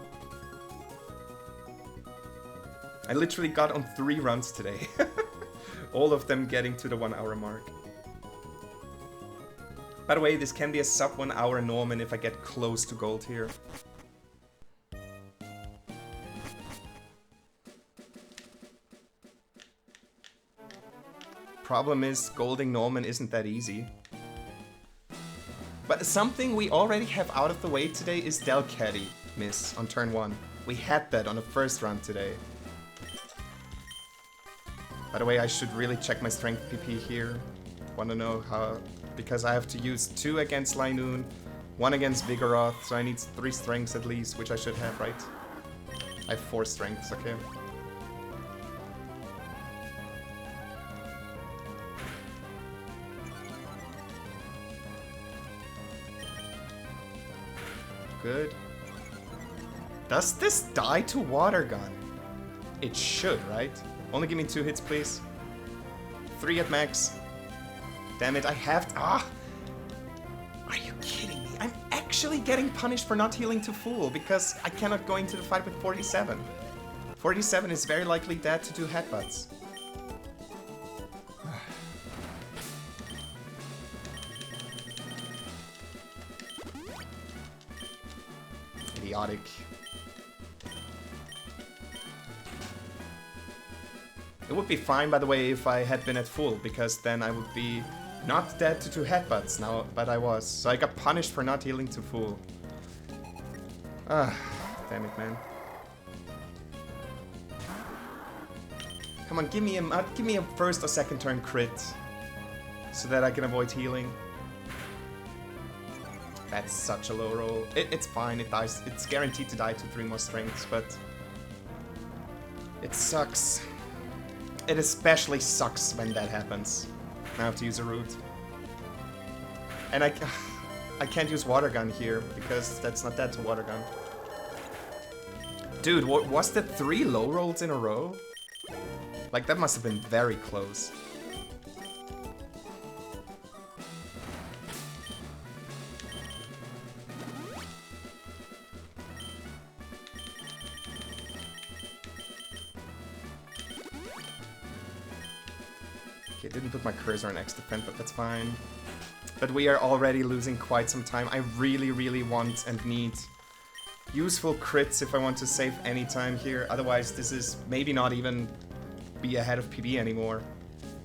Speaker 1: I literally got on 3 runs today. All of them getting to the 1 hour mark. By the way, this can be a sub 1 hour Norman if I get close to gold here. Problem is, golding Norman isn't that easy. But something we already have out of the way today is Delcatty miss on turn 1. We had that on the first run today. By the way, I should really check my strength PP here. Wanna know how... Because I have to use 2 against Linoon, 1 against Vigoroth, so I need 3 strengths at least, which I should have, right? I have 4 strengths, okay. Good. Does this die to Water Gun? It should, right? Only give me 2 hits, please. 3 at max. Damn it, I have to... Ah! Are you kidding me? I'm actually getting punished for not healing to full, because I cannot go into the fight with 47. 47 is very likely dead to 2 headbutts. Idiotic. It would be fine, by the way, if I had been at full, because then I would be not dead to 2 headbutts now, but I was. So I got punished for not healing to full. Ah, damn it, man. Come on, give me a first or second turn crit, so that I can avoid healing. That's such a low roll. It's fine, it dies. It's guaranteed to die to 3 more strengths, but it sucks. It especially sucks when that happens. I have to use a root. And I can't use Water Gun here, because that's not dead to Water Gun. Dude, what was that 3 low rolls in a row? Like, that must have been very close. Okay, didn't put my cursor on X defend, but that's fine. But we are already losing quite some time. I really, really want and need useful crits if I want to save any time here. Otherwise, this is maybe not even be ahead of PB anymore.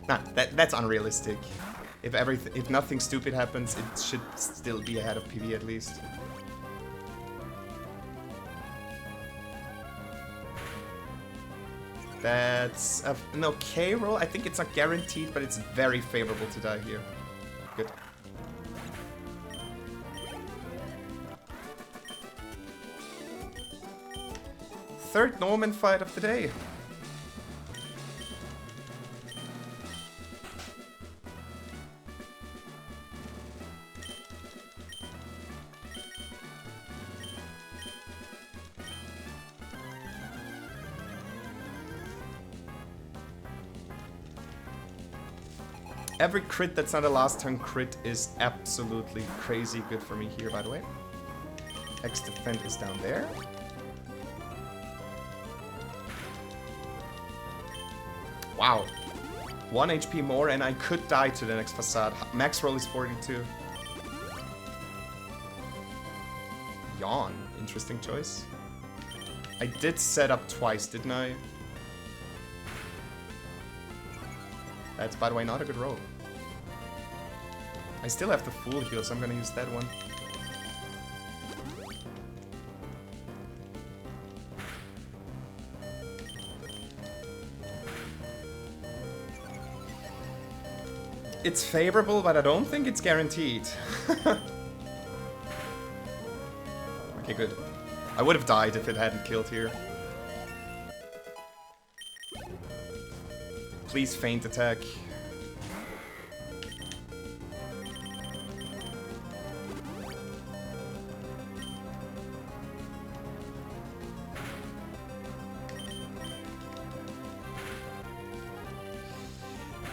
Speaker 1: Nah, that's unrealistic. If nothing stupid happens, it should still be ahead of PB at least. That's an okay roll. I think it's not guaranteed, but it's very favorable to die here. Good. Third Norman fight of the day. Every crit that's not a last turn crit is absolutely crazy good for me here, by the way. X defend is down there. Wow. 1 HP more and I could die to the next facade. Max roll is 42. Yawn. Interesting choice. I did set up twice, didn't I? That's, by the way, not a good roll. I still have the full heal, so I'm gonna use that one. It's favorable, but I don't think it's guaranteed. Okay, good. I would have died if it hadn't killed here. Please feint attack.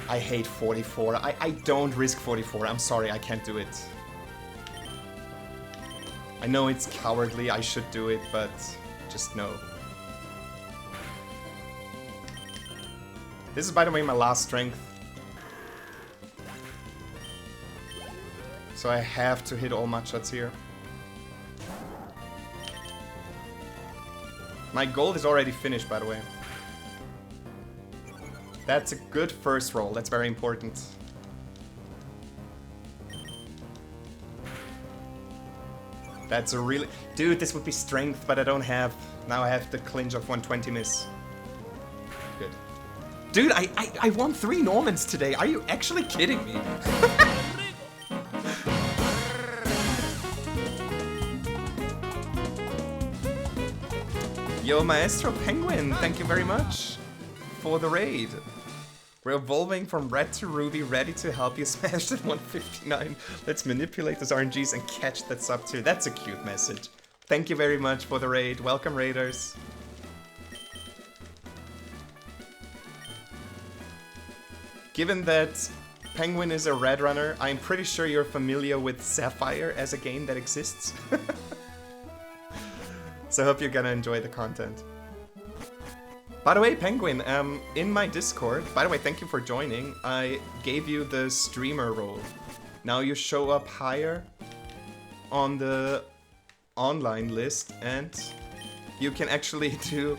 Speaker 1: I hate 44. I don't risk 44. I'm sorry, I can't do it. I know it's cowardly, I should do it, but just no. This is, by the way, my last strength. So I have to hit all mud shots here. My gold is already finished, by the way. That's a good first roll. That's very important. That's a really... Dude, this would be strength, but I don't have... Now I have the clinch of 120 miss. Good. Dude, I won 3 Normans today. Are you actually kidding me? Yo, Maestro Penguin, thank you very much for the raid. We're evolving from red to ruby, ready to help you smash that 159. Let's manipulate those RNGs and catch that sub tier. That's a cute message. Thank you very much for the raid. Welcome, raiders. Given that Penguin is a red runner, I'm pretty sure you're familiar with Sapphire as a game that exists. So I hope you're gonna enjoy the content. By the way, Penguin, in my Discord, by the way, thank you for joining, I gave you the streamer role. Now you show up higher on the online list, and you can actually do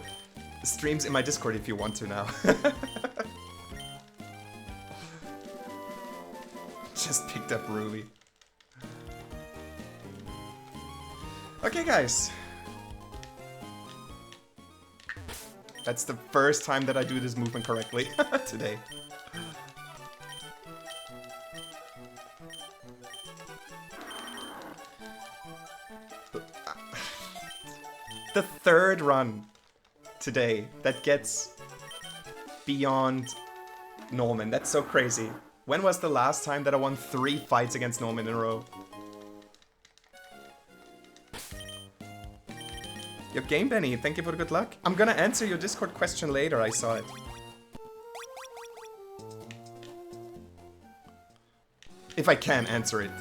Speaker 1: streams in my Discord if you want to now. Just picked up Ruby. Okay, guys. That's the first time that I do this movement correctly today. The third run today that gets beyond Norman. That's so crazy. When was the last time that I won 3 fights against Norman in a row? Your game, Benny, thank you for the good luck. I'm gonna answer your Discord question later, I saw it. If I can answer it.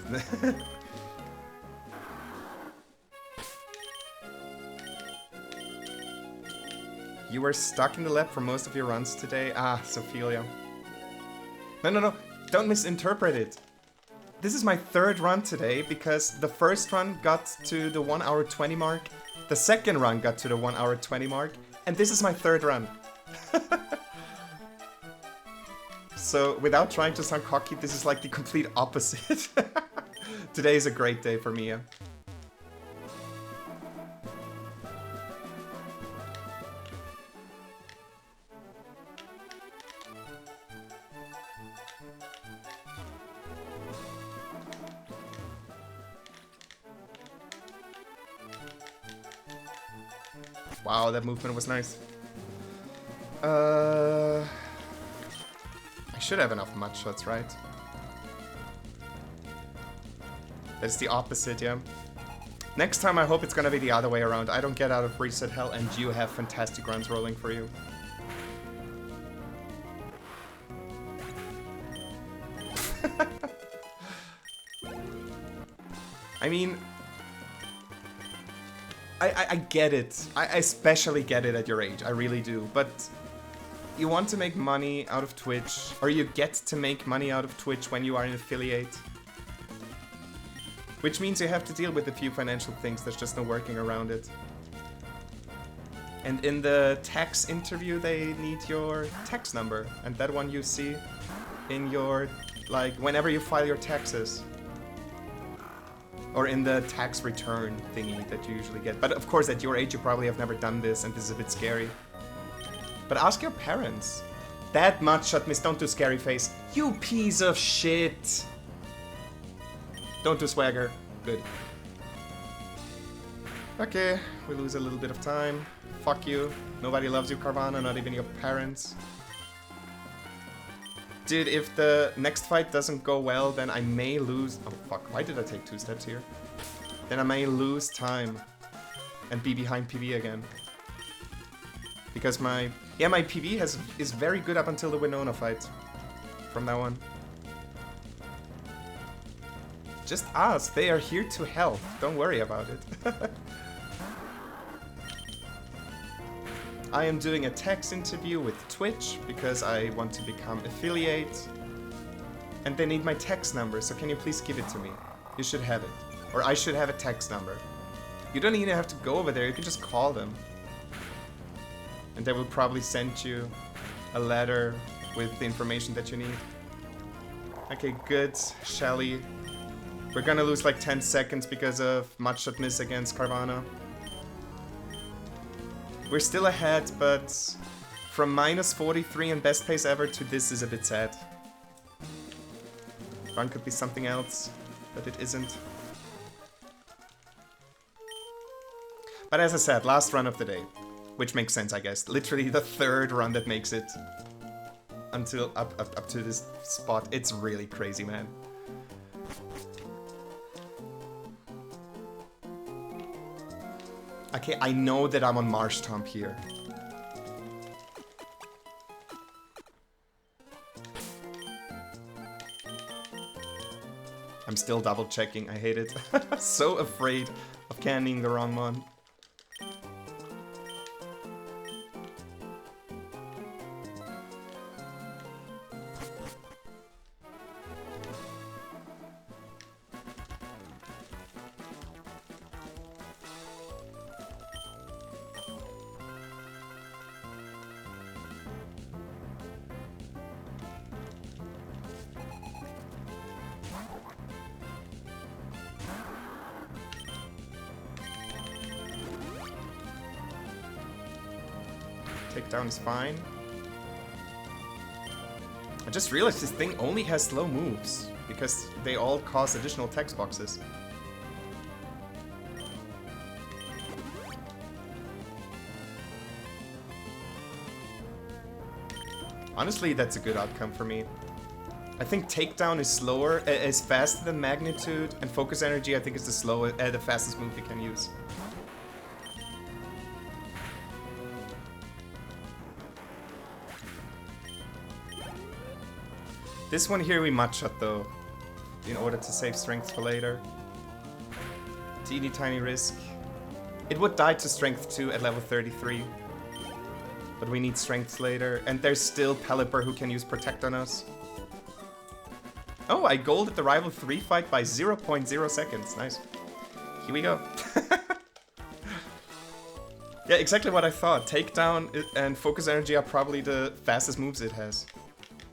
Speaker 1: You were stuck in the lab for most of your runs today. Ah, Sophia. No. Don't misinterpret it. This is my 3rd run today because the first run got to the 1 hour 20 mark. The second run got to the 1 hour 20 mark, and this is my 3rd run. So, without trying to sound cocky, this is like the complete opposite. Today is a great day for me. Wow, that movement was nice. I should have enough mud shots, right? That's the opposite, yeah. Next time I hope it's gonna be the other way around. I don't get out of reset hell and you have fantastic runs rolling for you. I mean... I get it. I especially get it at your age. I really do. But you want to make money out of Twitch, or you get to make money out of Twitch when you are an affiliate. Which means you have to deal with a few financial things. There's just no working around it. And in the tax interview, they need your tax number. And that one you see in your, like, whenever you file your taxes. Or in the tax return thingy that you usually get. But of course, at your age, you probably have never done this, and this is a bit scary. But ask your parents. That much shot miss, don't do scary face. You piece of shit! Don't do swagger. Good. Okay, we lose a little bit of time. Fuck you. Nobody loves you, Carvana, not even your parents. Dude, if the next fight doesn't go well, then I may lose... Oh, fuck. Why did I take 2 steps here? Then I may lose time and be behind PV again. Because my... Yeah, my PV is very good up until the Winona fight. from now on. Just ask, they are here to help. Don't worry about it. I am doing a text interview with Twitch because I want to become affiliate. And they need my text number, so can you please give it to me? You should have it. Or I should have a text number. You don't even have to go over there, you can just call them. And they will probably send you a letter with the information that you need. Okay, good, Shelly. We're gonna lose like 10 seconds because of Mudshot miss against Carvana. We're still ahead, but from minus 43 and best pace ever to this is a bit sad. Run could be something else, but it isn't. But as I said, last run of the day. Which makes sense, I guess. Literally the third run that makes it until up to this spot. It's really crazy, man. Okay, I know that I'm on Marshtomp here. I'm still double checking, I hate it. So afraid of candying the wrong one. Takedown is fine. I just realized this thing only has slow moves, because they all cause additional text boxes. Honestly, that's a good outcome for me. I think Takedown is slower, is faster than Magnitude, and Focus Energy I think is the fastest move you can use. This one here we Mudshot though, in order to save strength for later. Teeny tiny risk. It would die to strength 2 at level 33. But we need strength later, and there's still Pelipper who can use Protect on us. Oh, I golded the rival 3 fight by 0.0 seconds, nice. Here we go. Yeah, exactly what I thought. Takedown and Focus Energy are probably the fastest moves it has.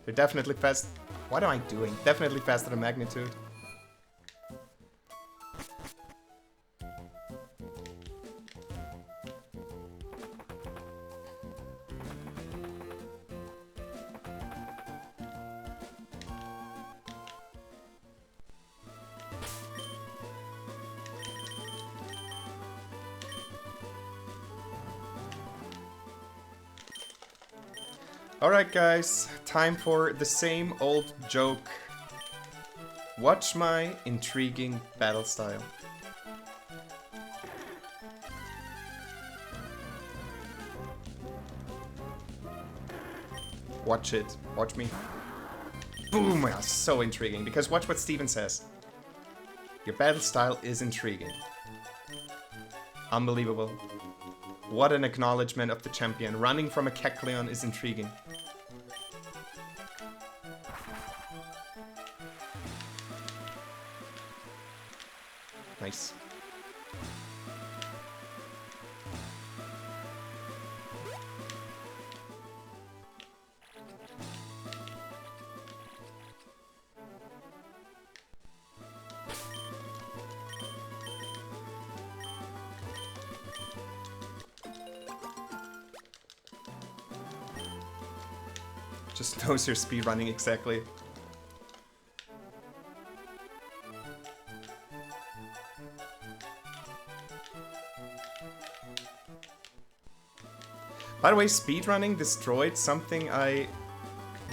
Speaker 1: They're definitely fast. What am I doing? Definitely faster than Magnitude. Alright guys, time for the same old joke. Watch my intriguing battle style. Watch it. Watch me. Boom! Yeah, so intriguing. Because watch what Steven says. Your battle style is intriguing. Unbelievable. What an acknowledgement of the champion. Running from a Kecleon is intriguing. Nice. Just knows your speed running exactly. By the way, speedrunning destroyed something I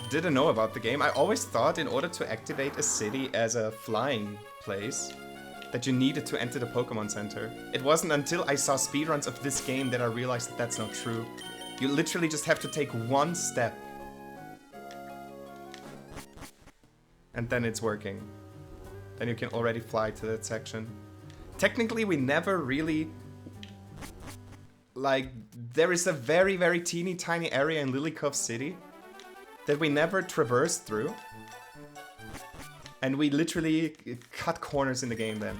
Speaker 1: didn't know about the game. I always thought in order to activate a city as a flying place that you needed to enter the Pokémon Center. It wasn't until I saw speedruns of this game that I realized that that's not true. You literally just have to take one step. and then it's working. Then you can already fly to that section. Technically, we never really... Like, there is a very, very teeny tiny area in Lilycove City that we never traversed through. And we literally cut corners in the game then.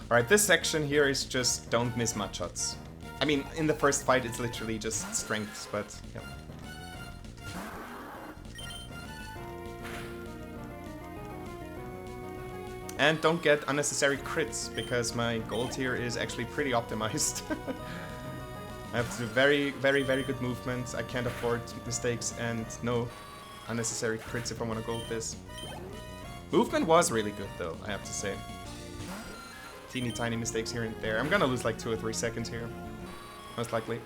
Speaker 1: Alright, this section here is just don't miss mud shots. I mean, in the first fight it's literally just strengths, but yeah. And don't get unnecessary crits, because my gold tier is actually pretty optimized. I have very, very, very good movement. I can't afford mistakes and no unnecessary crits if I want to gold this. Movement was really good though, I have to say. Teeny tiny mistakes here and there. I'm gonna lose like 2 or 3 seconds here. Most likely.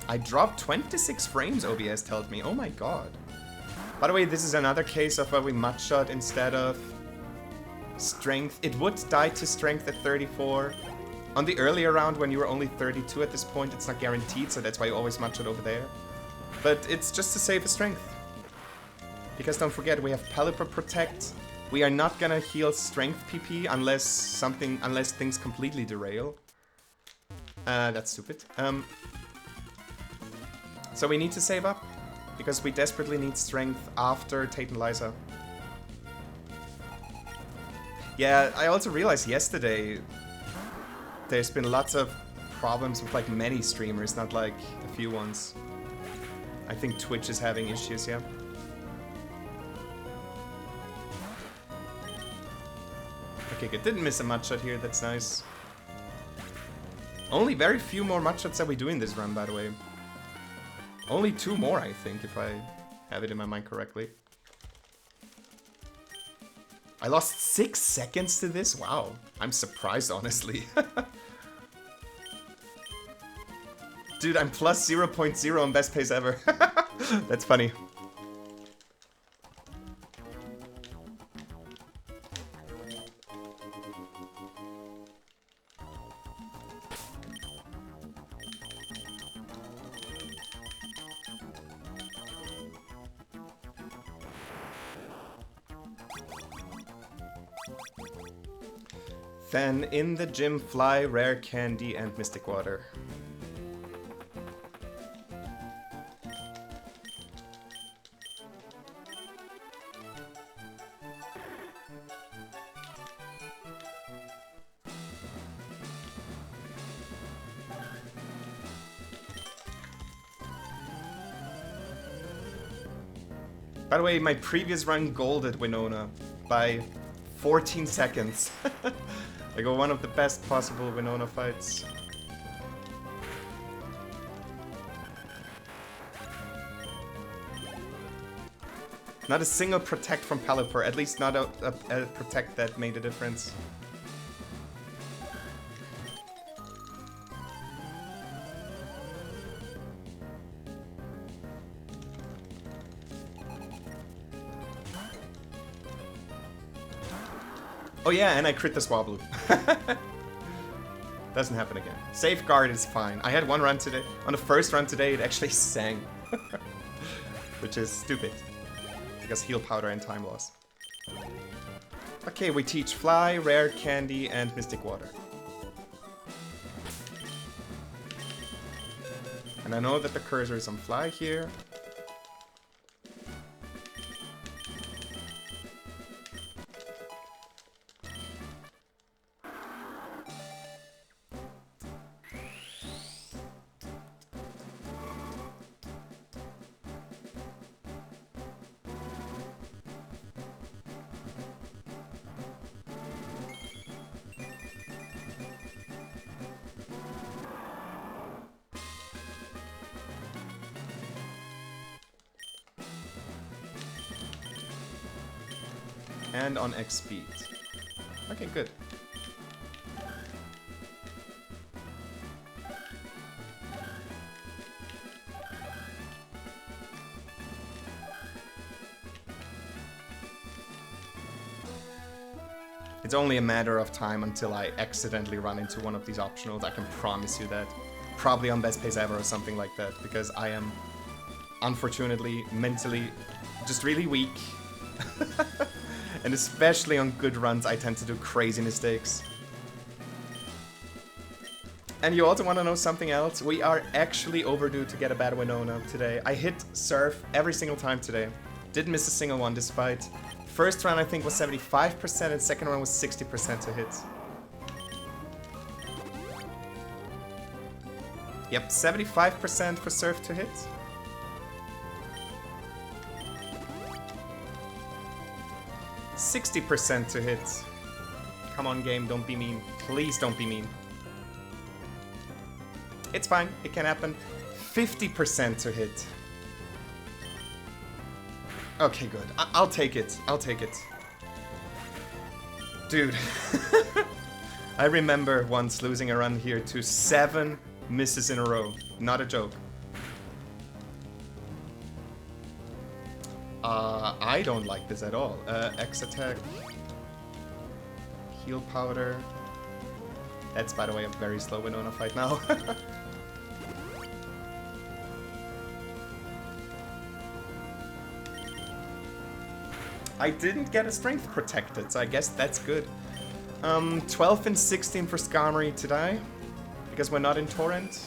Speaker 1: I dropped 26 frames, OBS tells me. Oh my god. By the way, this is another case of where we mud shot instead of strength. It would die to strength at 34. On the earlier round, when you were only 32 at this point, it's not guaranteed, so that's why you always mud shot over there. But it's just to save a strength. Because don't forget, we have Pelipper Protect. We are not gonna heal strength PP unless things completely derail. That's stupid. So we need to save up, because we desperately need strength after Tate and Liza. Yeah, I also realized yesterday there's been lots of problems with like many streamers, not like a few ones. I think Twitch is having issues, yeah. Okay, good. Didn't miss a mud shot here, that's nice. Only very few more mud shots that we do in this run, by the way. Only 2 more, I think, if I have it in my mind correctly. I lost 6 seconds to this? Wow. I'm surprised, honestly. Dude, I'm plus 0.0 on best pace ever. That's funny. Then in the gym fly, rare candy, and mystic water. By the way, my previous run golded Winona by 14 seconds. I got one of the best possible Winona fights. Not a single protect from Pelipper, at least not a protect that made a difference. Oh yeah, and I crit the Swablu. Doesn't happen again. Safeguard is fine. I had one run today. On the first run today, it actually sang. Which is stupid. Because heal powder and time loss. Okay, we teach fly, rare candy, and mystic water. And I know that the cursor is on fly here. And on X speed. Okay, good. It's only a matter of time until I accidentally run into one of these optionals, I can promise you that. Probably on best pace ever or something like that, because I am, unfortunately, mentally just really weak. And especially on good runs, I tend to do crazy mistakes. And you also want to know something else? We are actually overdue to get a bad Winona today. I hit Surf every single time today. Didn't miss a single one, despite first run I think was 75% and second run was 60% to hit. Yep, 75% for Surf to hit. %60 to hit. Come on, game, don't be mean. Please don't be mean. It's fine, it can happen. 50% to hit. Okay, good. I'll take it. I'll take it. Dude. I remember once losing a run here to 7 misses in a row. Not a joke. I don't like this at all. X attack. Heal powder. That's, by the way, a very slow Winona fight now. I didn't get a strength protected, so I guess that's good. 12 and 16 for Skarmory today, because we're not in Torrent.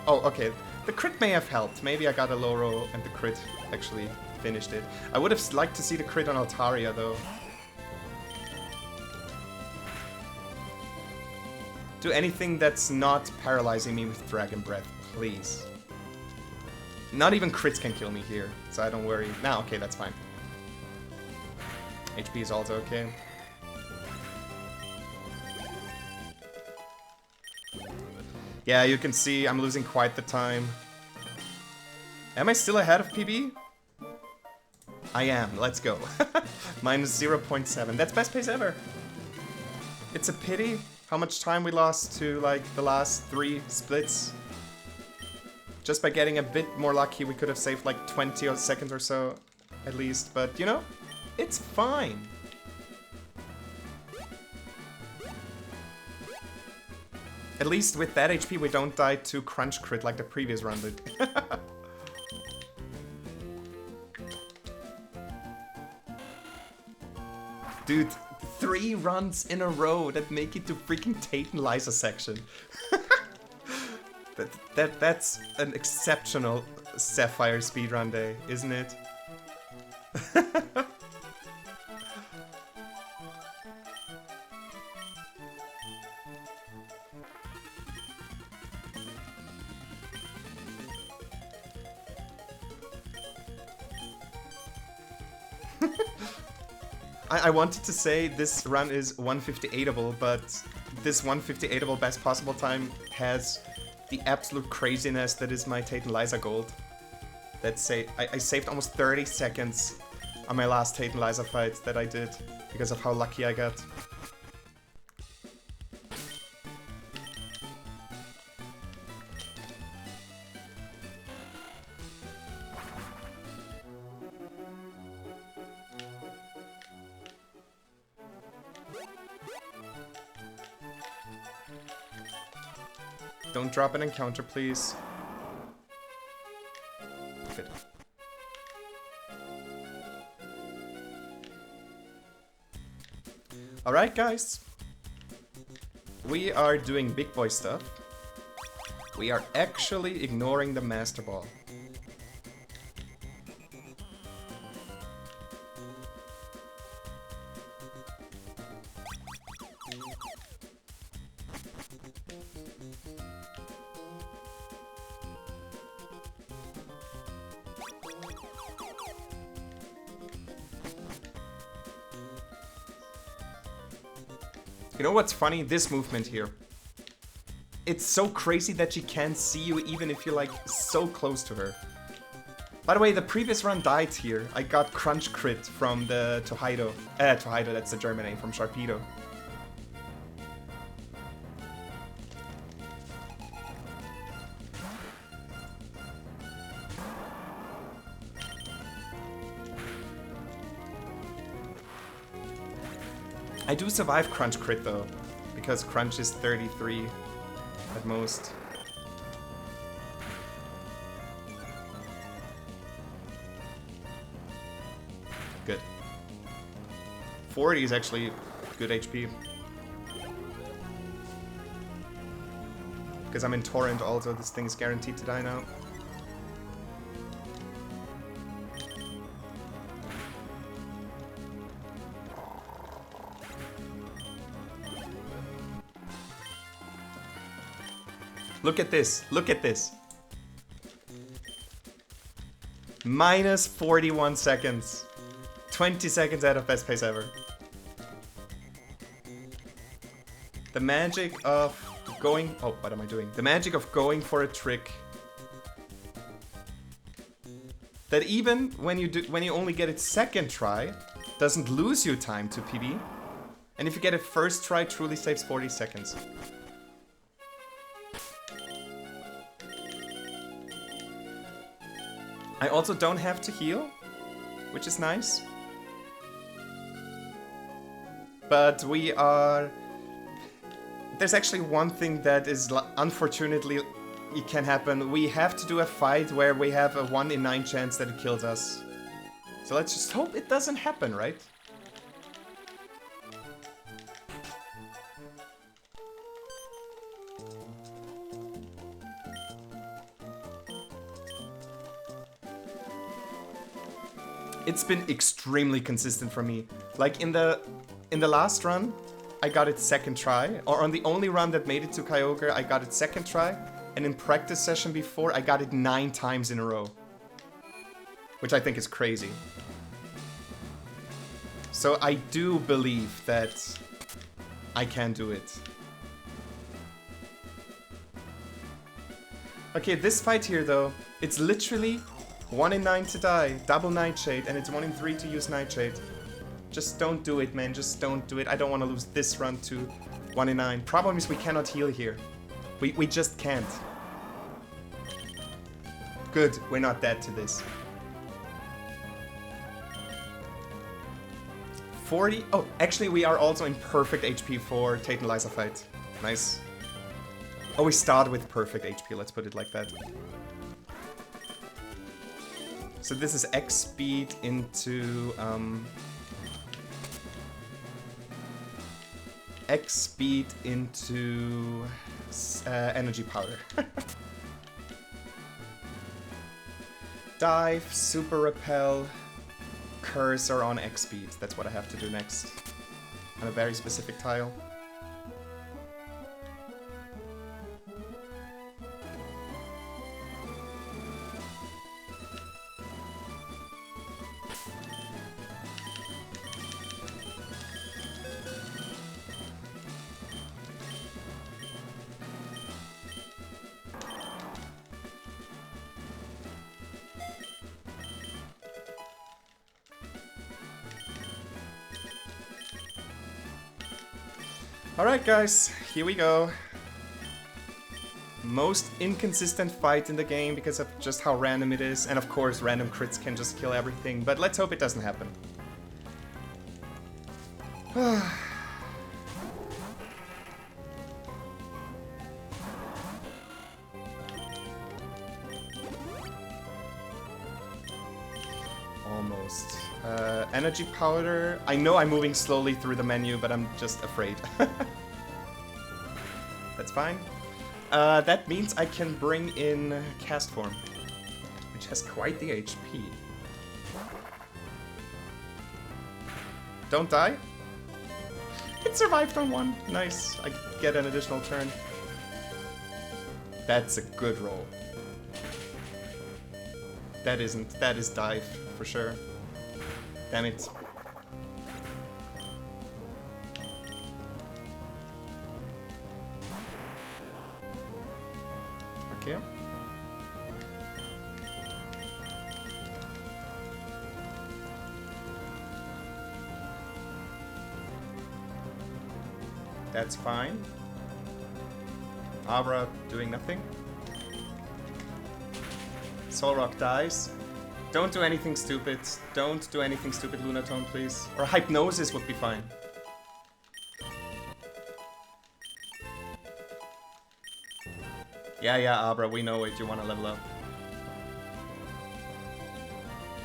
Speaker 1: Oh, okay. The crit may have helped. Maybe I got a low roll and the crit actually finished it. I would have liked to see the crit on Altaria, though. Do anything that's not paralyzing me with Dragon Breath, please. Not even crits can kill me here, so I don't worry. Nah, okay, that's fine. HP is also okay. Yeah, you can see I'm losing quite the time. Am I still ahead of PB? I am, let's go. Minus 0.7. That's best pace ever. It's a pity how much time we lost to, like, the last 3 splits. Just by getting a bit more lucky, we could have saved like 20 seconds or so, at least. But, you know, it's fine. At least with that HP, we don't die to crunch crit like the previous run did. Dude, 3 runs in a row that make it to freaking Tate and Liza section. That's an exceptional Sapphire speedrun day, isn't it? I wanted to say this run is 158able, but this 158able best possible time has the absolute craziness that is my Tate and Liza gold. I saved almost 30 seconds on my last Tate and Liza fight that I did because of how lucky I got. Don't drop an encounter, please. Good. Alright, guys. We are doing big boy stuff. We are actually ignoring the Master Ball. You know what's funny? This movement here. It's so crazy that she can't see you even if you're like so close to her. By the way, the previous run died here. I got crunch crit from the Tohaido. Tohaido, that's the German name, from Sharpedo. I do survive Crunch crit though, because Crunch is 33 at most. Good. 40 is actually good HP. Because I'm in Torrent also, this thing is guaranteed to die now. Look at this, look at this. Minus 41 seconds. 20 seconds out of best pace ever. The magic of going... Oh, what am I doing? The magic of going for a trick. That even when you only get it second try, doesn't lose you time to PB. And if you get it first try, truly saves 40 seconds. I also don't have to heal, which is nice. But we are... There's actually one thing that is, unfortunately, it can happen. We have to do a fight where we have a 1 in 9 chance that it kills us. So let's just hope it doesn't happen, right? It's been extremely consistent for me. Like in the last run, I got it second try. Or on the only run that made it to Kyogre, I got it second try. And in practice session before, I got it 9 times in a row. Which I think is crazy. So I do believe that I can do it. Okay, this fight here though, it's literally 1 in 9 to die, double Nightshade, and it's 1 in 3 to use Nightshade. Just don't do it, man, just don't do it. I don't want to lose this run to 1 in 9. Problem is we cannot heal here. We just can't. Good, we're not dead to this. 40, oh, actually we are also in perfect HP for Tate and Lysa fight. Nice. Oh, we start with perfect HP, let's put it like that. So this is X speed into X speed into energy powder. Dive, super repel, cursor on X speed. That's what I have to do next. On a very specific tile. Alright guys, here we go. Most inconsistent fight in the game because of just how random it is. And of course, random crits can just kill everything. But let's hope it doesn't happen. Almost. Energy powder. I know I'm moving slowly through the menu, but I'm just afraid. That's fine. That means I can bring in Cast Form, which has quite the HP. Don't die. It survived on 1. Nice. I get an additional turn. That's a good roll. That isn't. That is dive, for sure. Damn it. Okay. That's fine. Abra doing nothing. Solrock dies. Don't do anything stupid. Don't do anything stupid, Lunatone, please. Or Hypnosis would be fine. Yeah, Abra, we know it. You want to level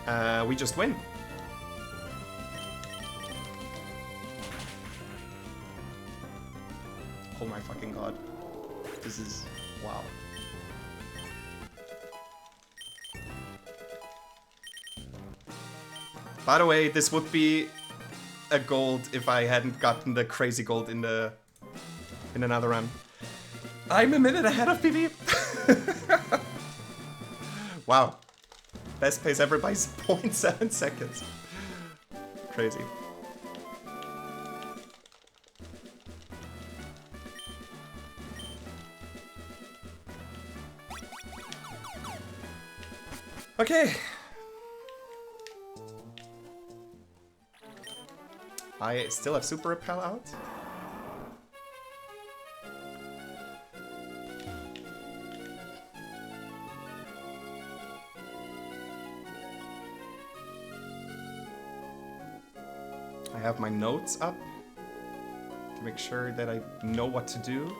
Speaker 1: up. We just win. Oh my fucking god. This is... wow. By the way, this would be a gold if I hadn't gotten the crazy gold in another run. I'm a minute ahead of PB. Wow. Best pace ever by 0.7 seconds. Crazy. Okay. I still have Super Repel out. I have my notes up to make sure that I know what to do.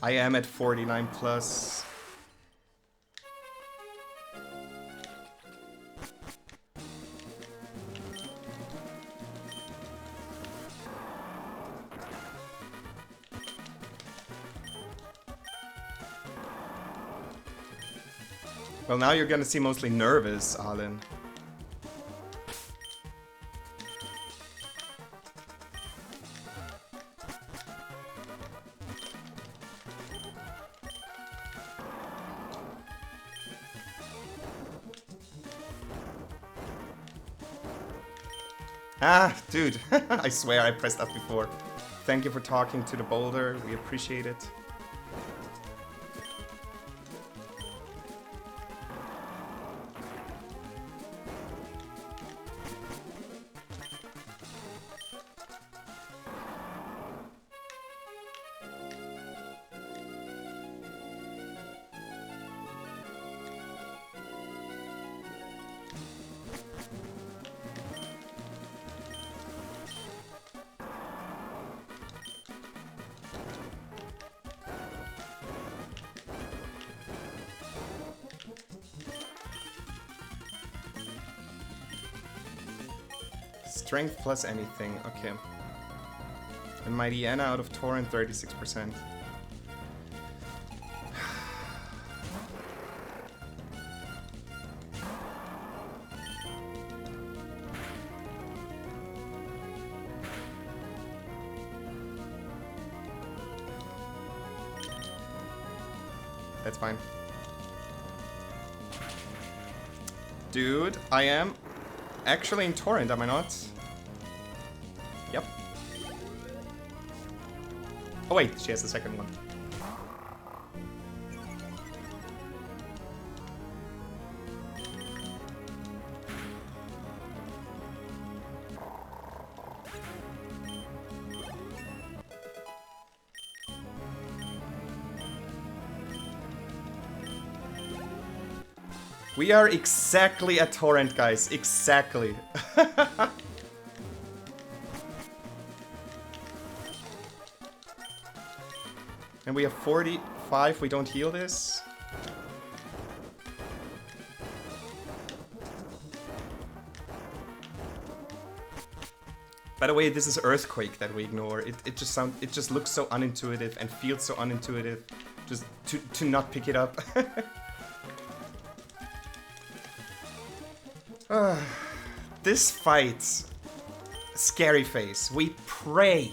Speaker 1: I am at 49 plus. Well, now you're gonna see mostly nervous, Alin. Ah, dude. I swear I pressed that before. Thank you for talking to the boulder. We appreciate it. Strength plus anything, okay. And my Diana out of Torrent, 36%. That's fine. Dude, I am actually in Torrent, am I not? Yep. Oh wait, she has the second one. We are exactly at Torrent, guys. Exactly. And we have 45. We don't heal this. By the way, this is Earthquake that we ignore. It just looks so unintuitive and feels so unintuitive. Just to not pick it up. This fight, Scary Face. We pray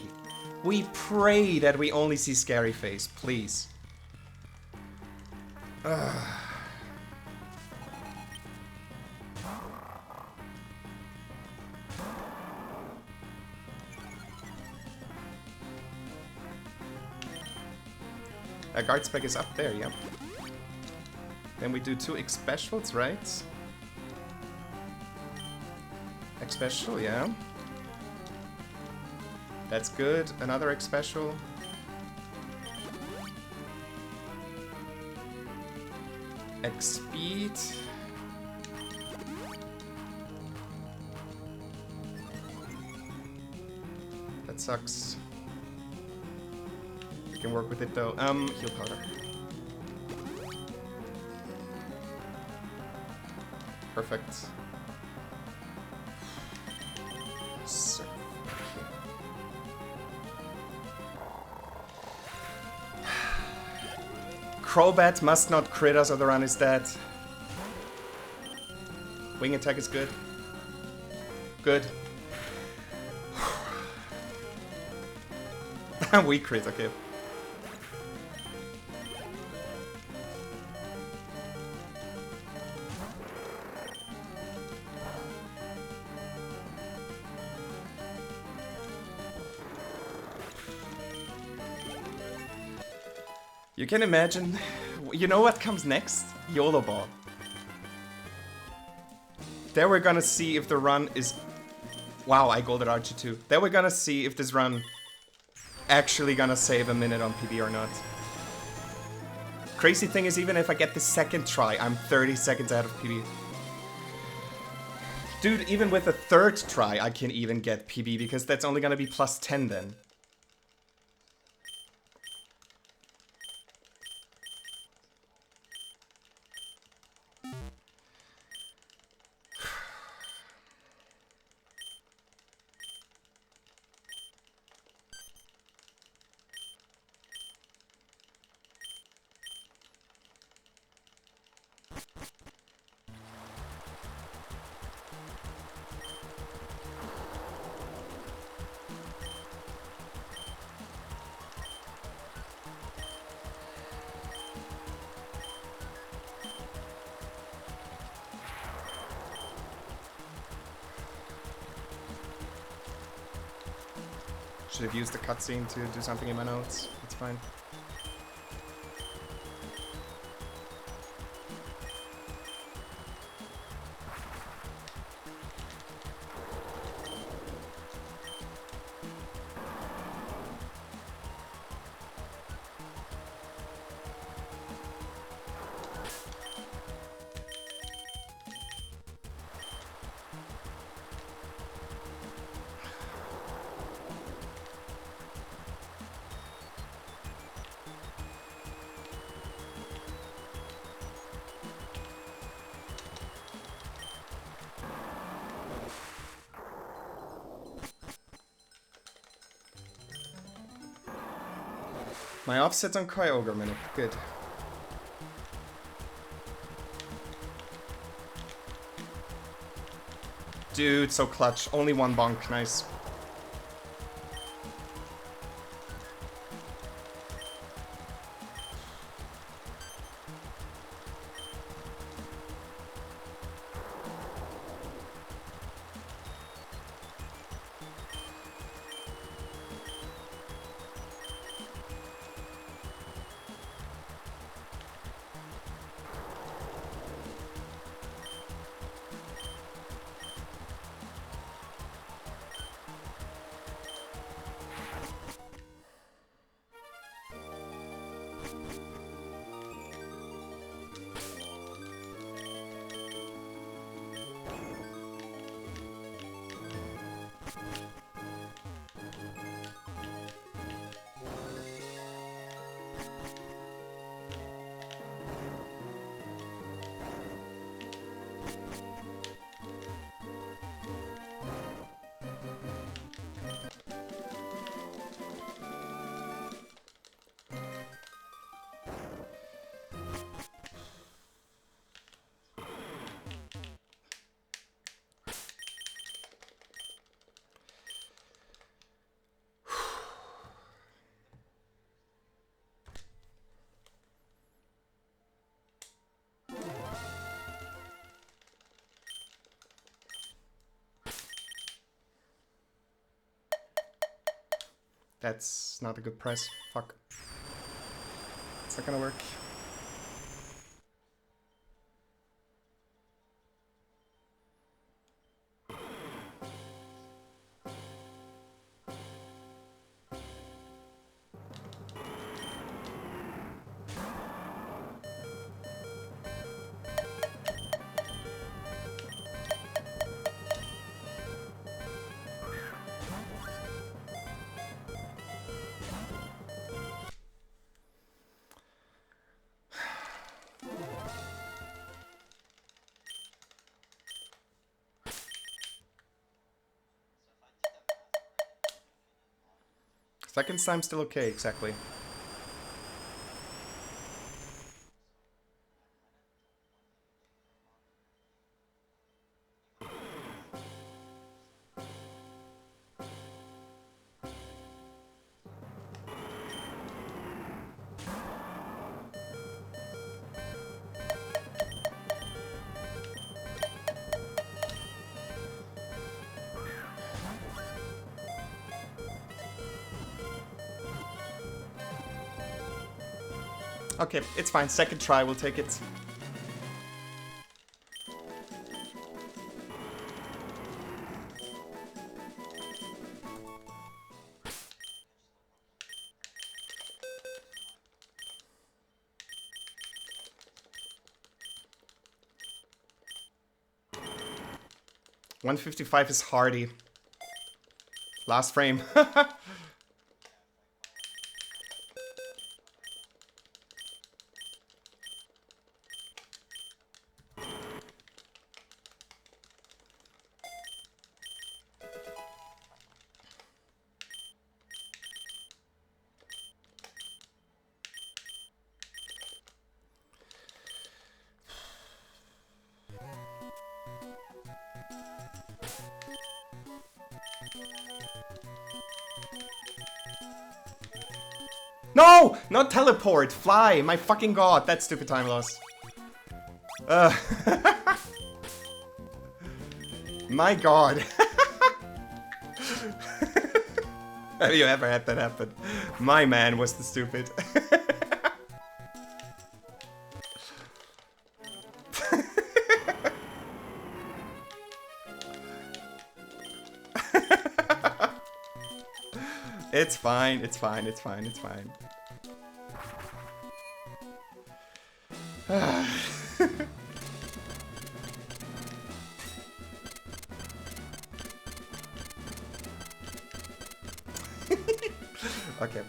Speaker 1: that we only see Scary Face, please. Guard spec is up there, yep. Then we do 2 X specials, right? X special, yeah. That's good. Another X special. X speed. That sucks. We can work with it though. Heal powder. Perfect. Surf. Crobat must not crit us or the run is dead. Wing attack is good. Good. We crit, okay. You can imagine, you know what comes next? YOLO Ball. There we're gonna see if the run is... Wow, I golded Archie too. There we're gonna see if this run actually gonna save a minute on PB or not. Crazy thing is, even if I get the second try, I'm 30 seconds out of PB. Dude, even with the third try, I can even get PB because that's only gonna be plus 10 then. Should have used the cutscene to do something in my notes. It's fine. My offset's on Kyogre minute. Good. Dude, so clutch. Only one bonk. Nice. That's not a good price. Fuck. It's not gonna work. Second time still okay, exactly. Okay, it's fine. Second try, we'll take it. $155 is hardy. Last frame. No! Not teleport! Fly! My fucking god! That's stupid time loss. My god. Have you ever had that happen? My man was the stupid. It's fine, it's fine, it's fine, it's fine. Okay.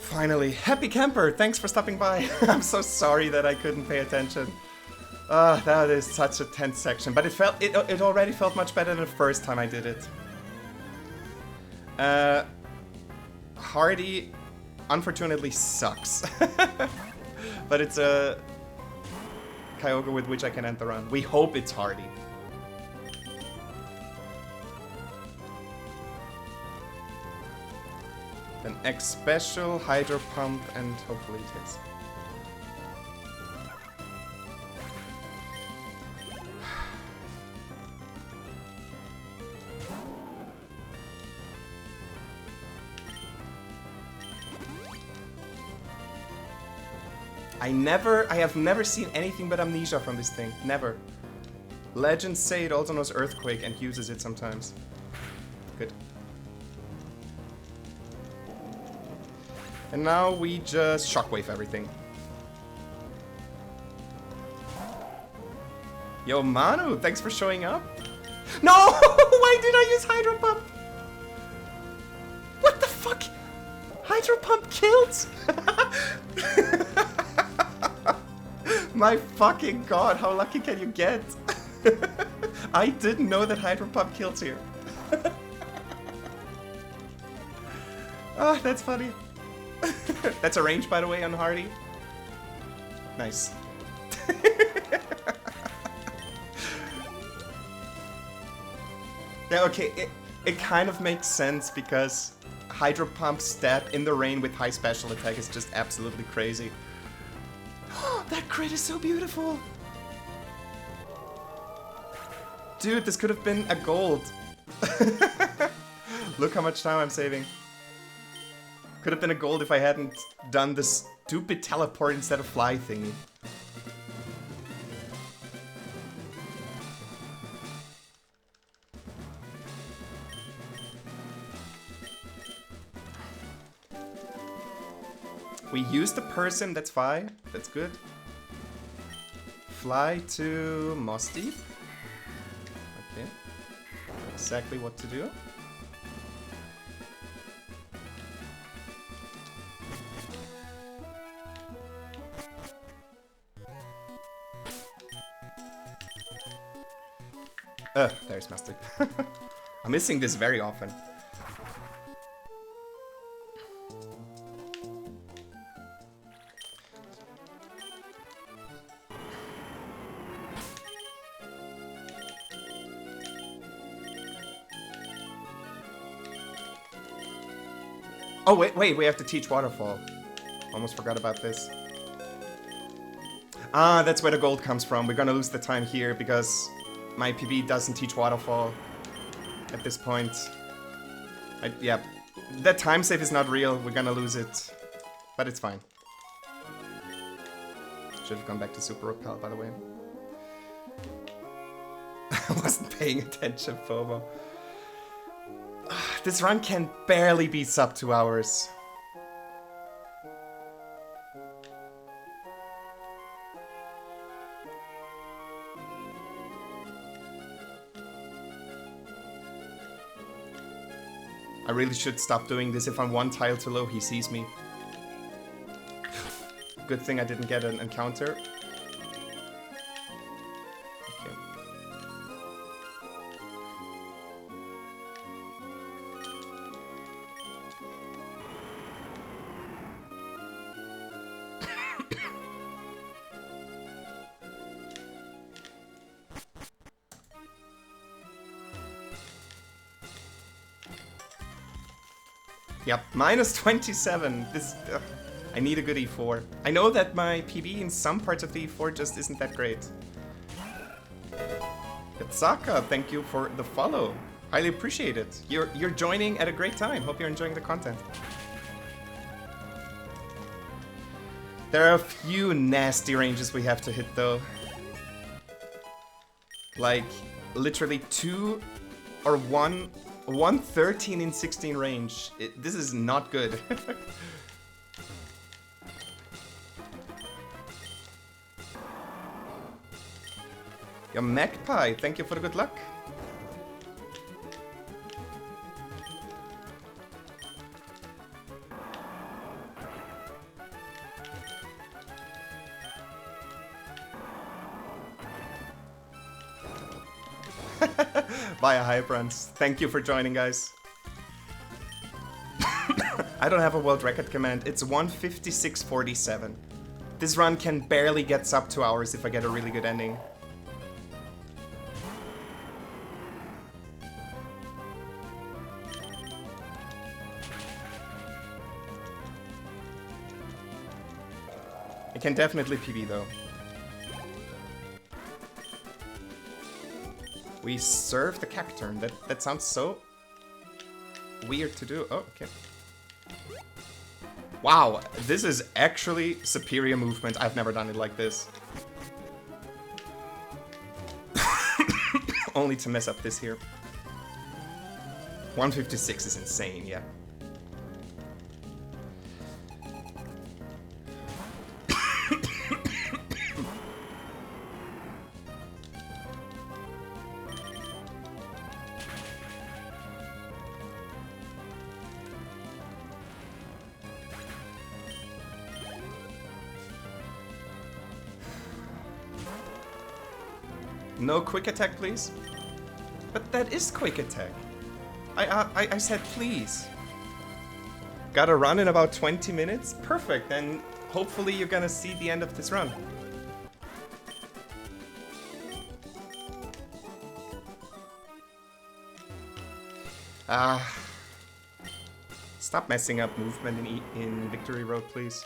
Speaker 1: Finally, happy camper! Thanks for stopping by. I'm so sorry that I couldn't pay attention. That is such a tense section, but it already felt much better than the first time I did it. Hardy, unfortunately, sucks. But it's a Kyogre with which I can end the run. We hope it's Hardy. Then X Special, Hydro Pump, and hopefully it hits. I have never seen anything but Amnesia from this thing. Never. Legends say it also knows Earthquake and uses it sometimes. Good. And now we just Shockwave everything. Yo, Manu, thanks for showing up. No! Why did I use Hydro Pump? What the fuck? Hydro Pump killed? My fucking god, how lucky can you get? I didn't know that Hydro Pump kills here. Ah, that's funny. That's a range, by the way, on Hardy. Nice. Yeah, okay, it kind of makes sense because Hydro Pump stab in the rain with high special attack is just absolutely crazy. That crit is so beautiful! Dude, this could have been a gold. Look how much time I'm saving. Could have been a gold if I hadn't done this stupid teleport instead of fly thingy. We used the person, that's fine. That's good. Fly to Moss Deep. Okay. Exactly what to do. There's Master. I'm missing this very often. Oh, wait, we have to teach Waterfall. Almost forgot about this. Ah, that's where the gold comes from. We're gonna lose the time here because my PB doesn't teach Waterfall at this point. Yeah, that time save is not real. We're gonna lose it. But it's fine. Should have gone back to Super Repel, by the way. I wasn't paying attention, FOMO. This run can barely be sub 2 hours. I really should stop doing this. If I'm one tile too low, he sees me. Good thing I didn't get an encounter. Okay. Yep, minus 27. This, I need a good E4. I know that my PB in some parts of the E4 just isn't that great. Katsaka, thank you for the follow. Highly appreciate it. You're joining at a great time. Hope you're enjoying the content. There are a few nasty ranges we have to hit though. Like literally 2 or 1 13 in 16 range. This is not good. Yo, Magpie, thank you for the good luck. Via Hybrans. Thank you for joining, guys. I don't have a world record command. It's 1:56:47. This run can barely get sub 2 hours if I get a really good ending. I can definitely PB though. We serve the Cacturn. That sounds so weird to do. Oh, okay. Wow, this is actually superior movement. I've never done it like this. Only to mess up this here. 156 is insane, yeah. No quick attack, please. But that is quick attack. I said please. Gotta run in about 20 minutes? Perfect, then hopefully you're gonna see the end of this run. Stop messing up movement in Victory Road, please.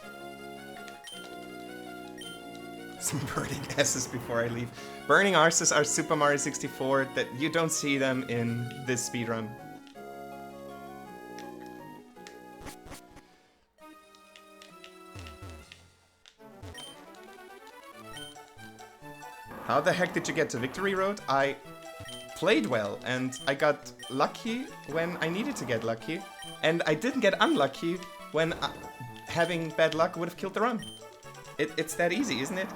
Speaker 1: Some burning S's before I leave. Burning R's are Super Mario 64 that you don't see them in this speedrun. How the heck did you get to Victory Road? I played well and I got lucky when I needed to get lucky, and I didn't get unlucky when having bad luck would have killed the run. It's that easy, isn't it?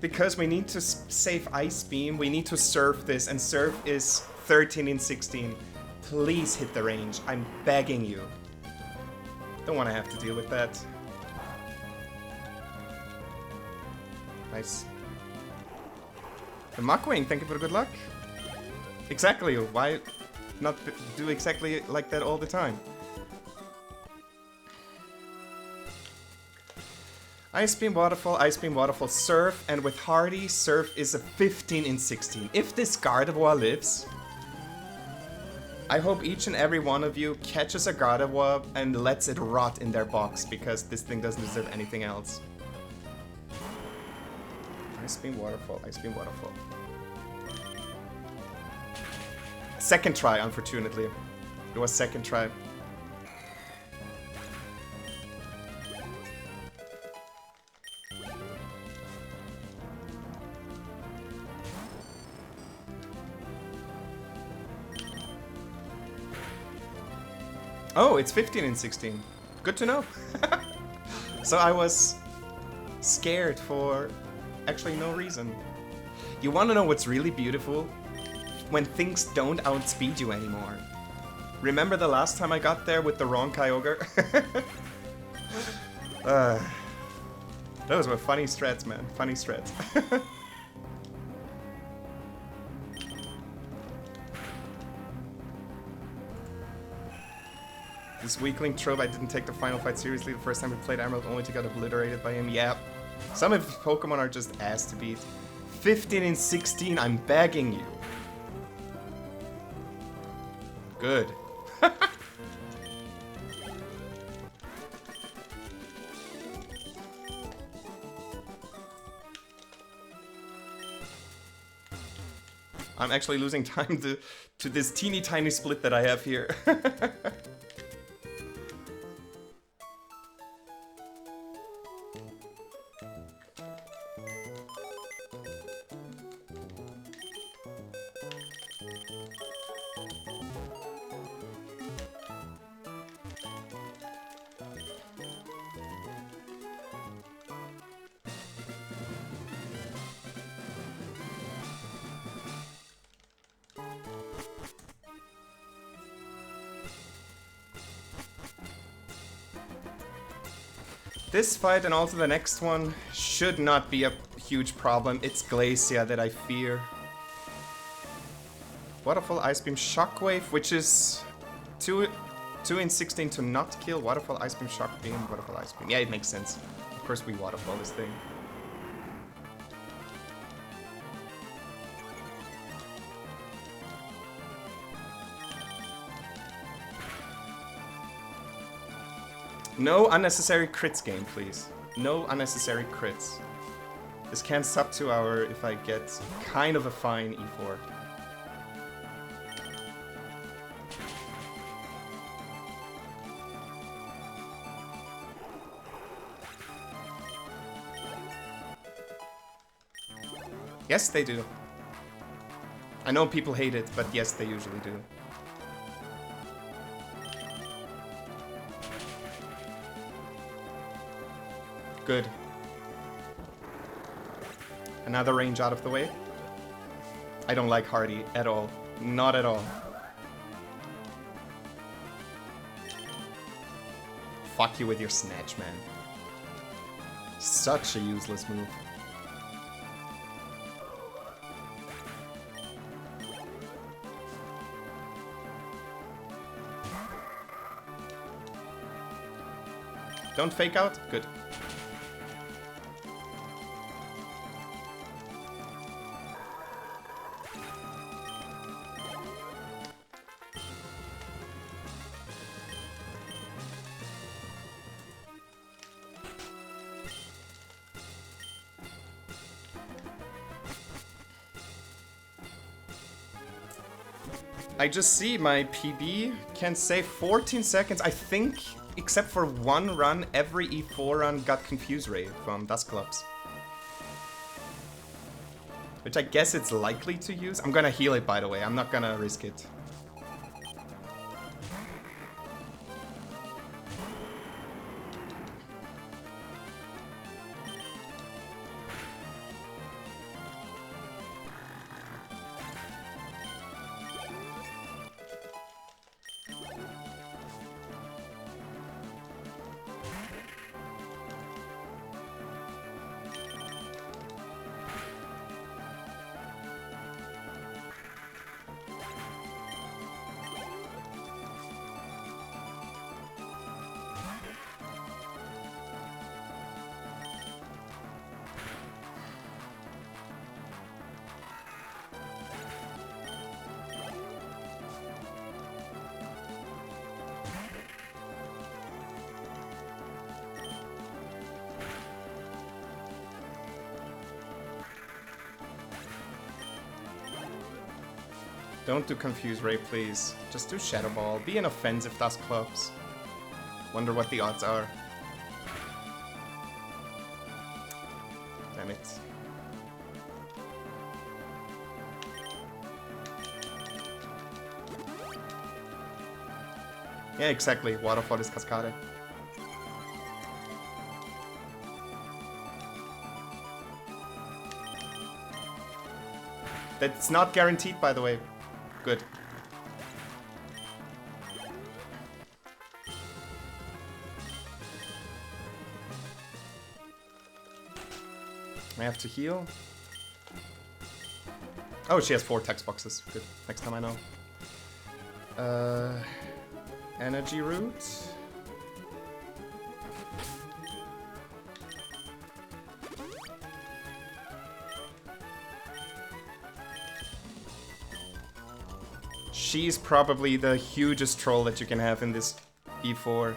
Speaker 1: Because we need to save Ice Beam, we need to serve this, and serve is 13 in 16. Please hit the range. I'm begging you. Don't want to have to deal with that. Nice. The Mockwing, thank you for the good luck. Exactly, why not do exactly like that all the time? Ice Beam Waterfall, Surf, and with Hardy, Surf is a 15 in 16. If this Gardevoir lives, I hope each and every one of you catches a Gardevoir and lets it rot in their box, because this thing doesn't deserve anything else. Ice Beam Waterfall. Second try, unfortunately. It was second try. Oh, it's 15 in 16. Good to know. So I was scared for actually no reason. You want to know what's really beautiful? When things don't outspeed you anymore. Remember the last time I got there with the wrong Kyogre? Those were funny strats, man. Funny strats. This weakling trope, I didn't take the final fight seriously the first time we played Emerald, only to get obliterated by him. Yeah, some of his Pokemon are just ass to beat. 15 in 16, I'm begging you. Good. I'm actually losing time to this teeny tiny split that I have here. This fight and also the next one should not be a huge problem. It's Glacia that I fear. Waterfall, Ice Beam, Shockwave, which is 2 in 16 to not kill. Waterfall, Ice Beam, Shock Beam, Waterfall, Ice Beam. Yeah, it makes sense. Of course we Waterfall this thing. No unnecessary crits game, please. No unnecessary crits. This can't sub to our if I get kind of a fine E4. Yes, they do. I know people hate it, but yes, they usually do. Good. Another range out of the way. I don't like Hardy at all. Not at all. Fuck you with your Snatch, man. Such a useless move. Don't fake out? Good. I just see my PB can save 14 seconds. I think, except for one run, every E4 run got Confuse Ray from Dusclops. Which I guess it's likely to use. I'm gonna heal it, by the way. I'm not gonna risk it. Don't do Confuse Ray, please. Just do Shadow Ball. Be an offensive Dusclops. Wonder what the odds are. Damn it. Yeah, exactly. Waterfall is Cascade. That's not guaranteed, by the way. Good. I have to heal. Oh, she has 4 text boxes. Good. Next time I know. Energy Root. She's probably the hugest troll that you can have in this E4.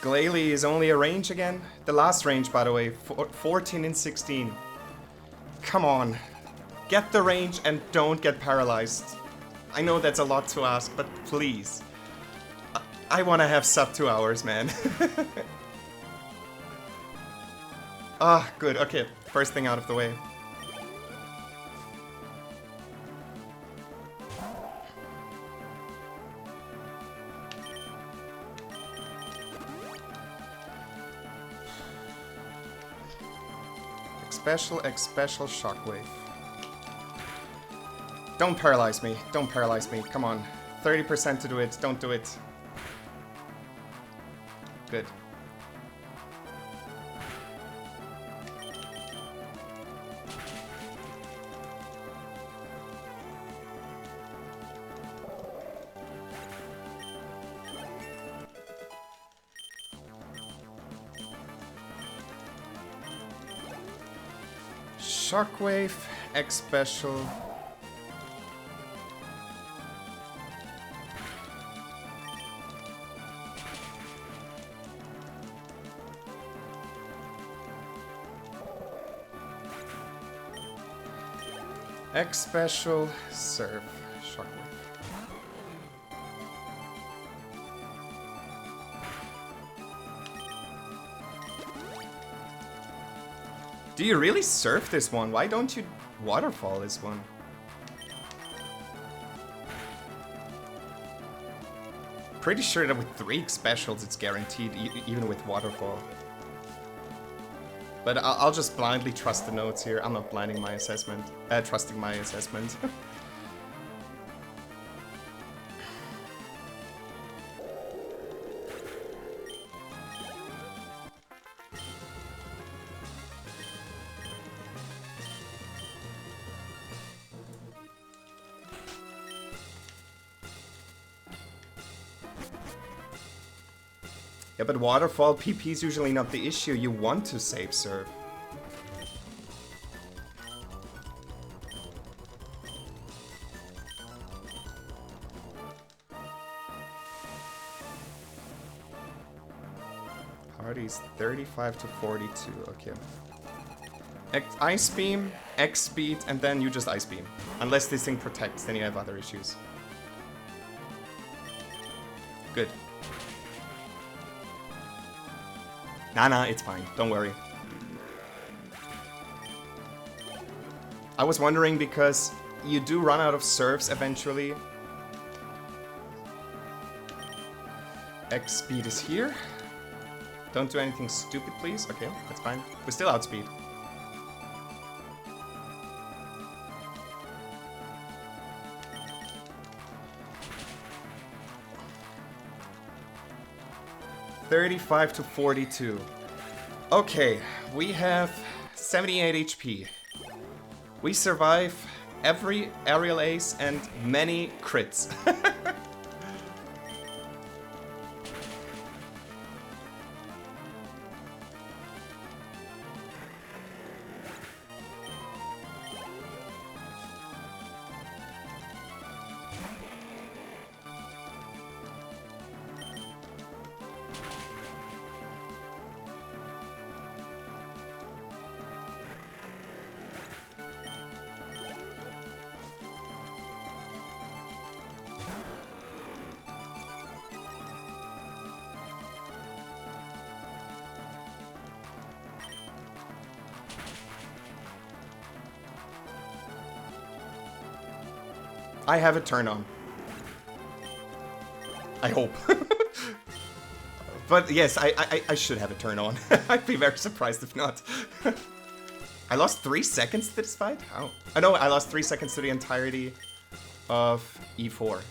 Speaker 1: Glalie is only a range again. The last range, by the way, 14 and 16. Come on. Get the range and don't get paralyzed. I know that's a lot to ask, but please. I want to have sub 2 hours, man. Ah, good. Okay, first thing out of the way. X-Special, Shockwave. Don't paralyze me. Don't paralyze me. Come on. 30% to do it. Don't do it. Good. Shockwave, X-Special. X-Special, Surf, Shockwave. Do you really surf this one? Why don't you waterfall this one? Pretty sure that with 3 specials it's guaranteed, even with waterfall. But I'll just blindly trust the notes here. I'm not blinding my assessment. Trusting my assessment. Yeah, but waterfall PP is usually not the issue. You want to save serve. Hardy's 35 to 42. Okay. Ice Beam, X Speed, and then you just Ice Beam. Unless this thing protects, then you have other issues. Good. Nah, it's fine. Don't worry. I was wondering because you do run out of serves eventually. X speed is here. Don't do anything stupid, please. Okay, that's fine. We still outspeed. $35 to 42. Okay, we have 78 HP. We survive every aerial ace and many crits. I have it turned on. I hope. But yes, I should have it turned on. I'd be very surprised if not. I lost 3 seconds to this fight? How? Oh no, I lost 3 seconds to the entirety of E4.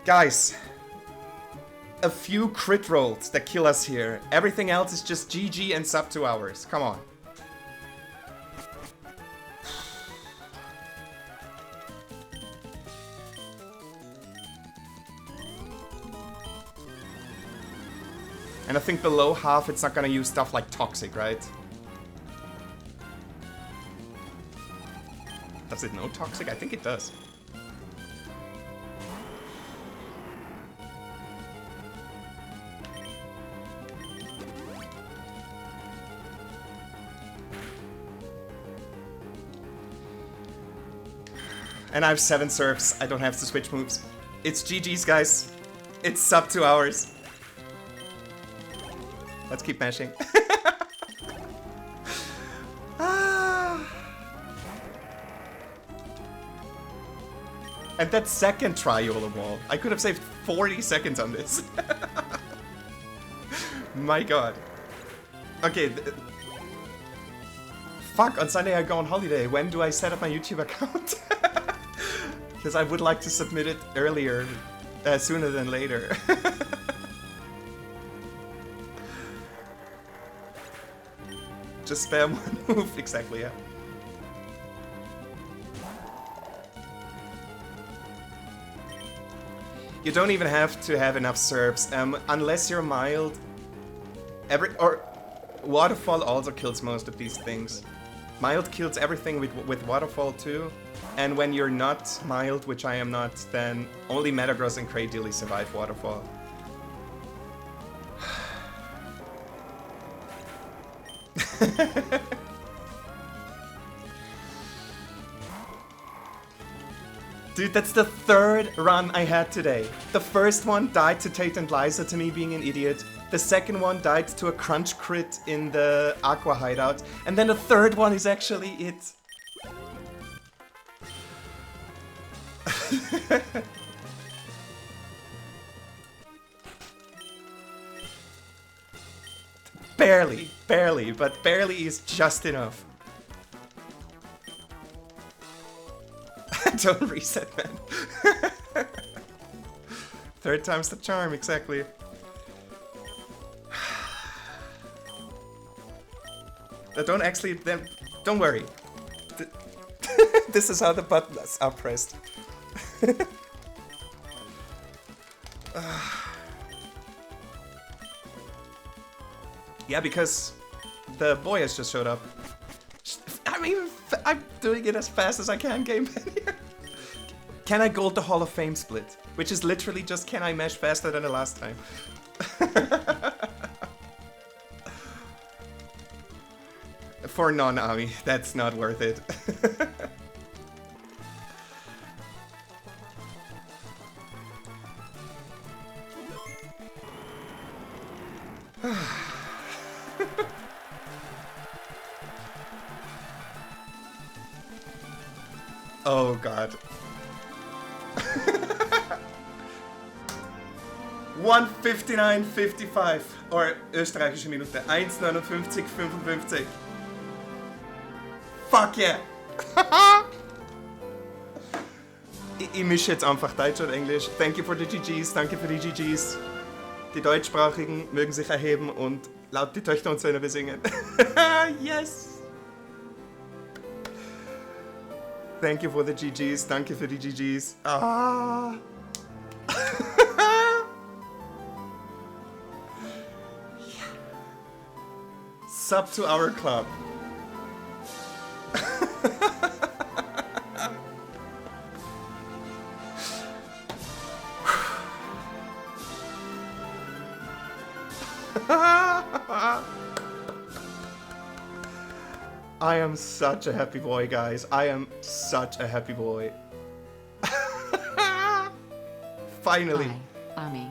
Speaker 1: Guys, a few crit rolls that kill us here. Everything else is just GG and sub 2 hours. Come on. And I think below half it's not gonna use stuff like Toxic, right? Does it know Toxic? I think it does. And I have 7 serves. I don't have to switch moves. It's GG's, guys. It's sub 2 hours. Let's keep mashing. And that second Triola wall. I could have saved 40 seconds on this. My god. Okay. Fuck, on Sunday I go on holiday. When do I set up my YouTube account? Because I would like to submit it earlier, sooner than later. Just spam one move, exactly, yeah. You don't even have to have enough serves, unless you're mild. Waterfall also kills most of these things. Mild kills everything with Waterfall too. And when you're not mild, which I am not, then only Metagross and Cradily survive Waterfall. Dude, that's the 3rd run I had today. The first one died to Tate and Liza to me being an idiot. The second one died to a crunch crit in the Aqua hideout. And then the 3rd one is actually it. Barely, but barely is just enough. Don't reset, man. 3rd time's the charm, exactly. Don't worry. This is how the buttons are pressed. Yeah, because the boy has just showed up. I'm doing it as fast as I can, game here. Can I gold the Hall of Fame split? Which is literally just, can I mesh faster than the last time? For non-Ami, that's not worth it. Oh god. 1:59:55 or österreichische Minute 1:59:55. Fuck yeah! ich mische jetzt einfach Deutsch und Englisch. Thank you for the GGs, danke für die GGs. Die Deutschsprachigen mögen sich erheben und laut die Töchter und Söhne besingen. Yes! Thank you for the GGs, danke für die GGs. Ah! Sub to our club. I am such a happy boy, guys. I am such a happy boy. Finally.
Speaker 2: I, Ami,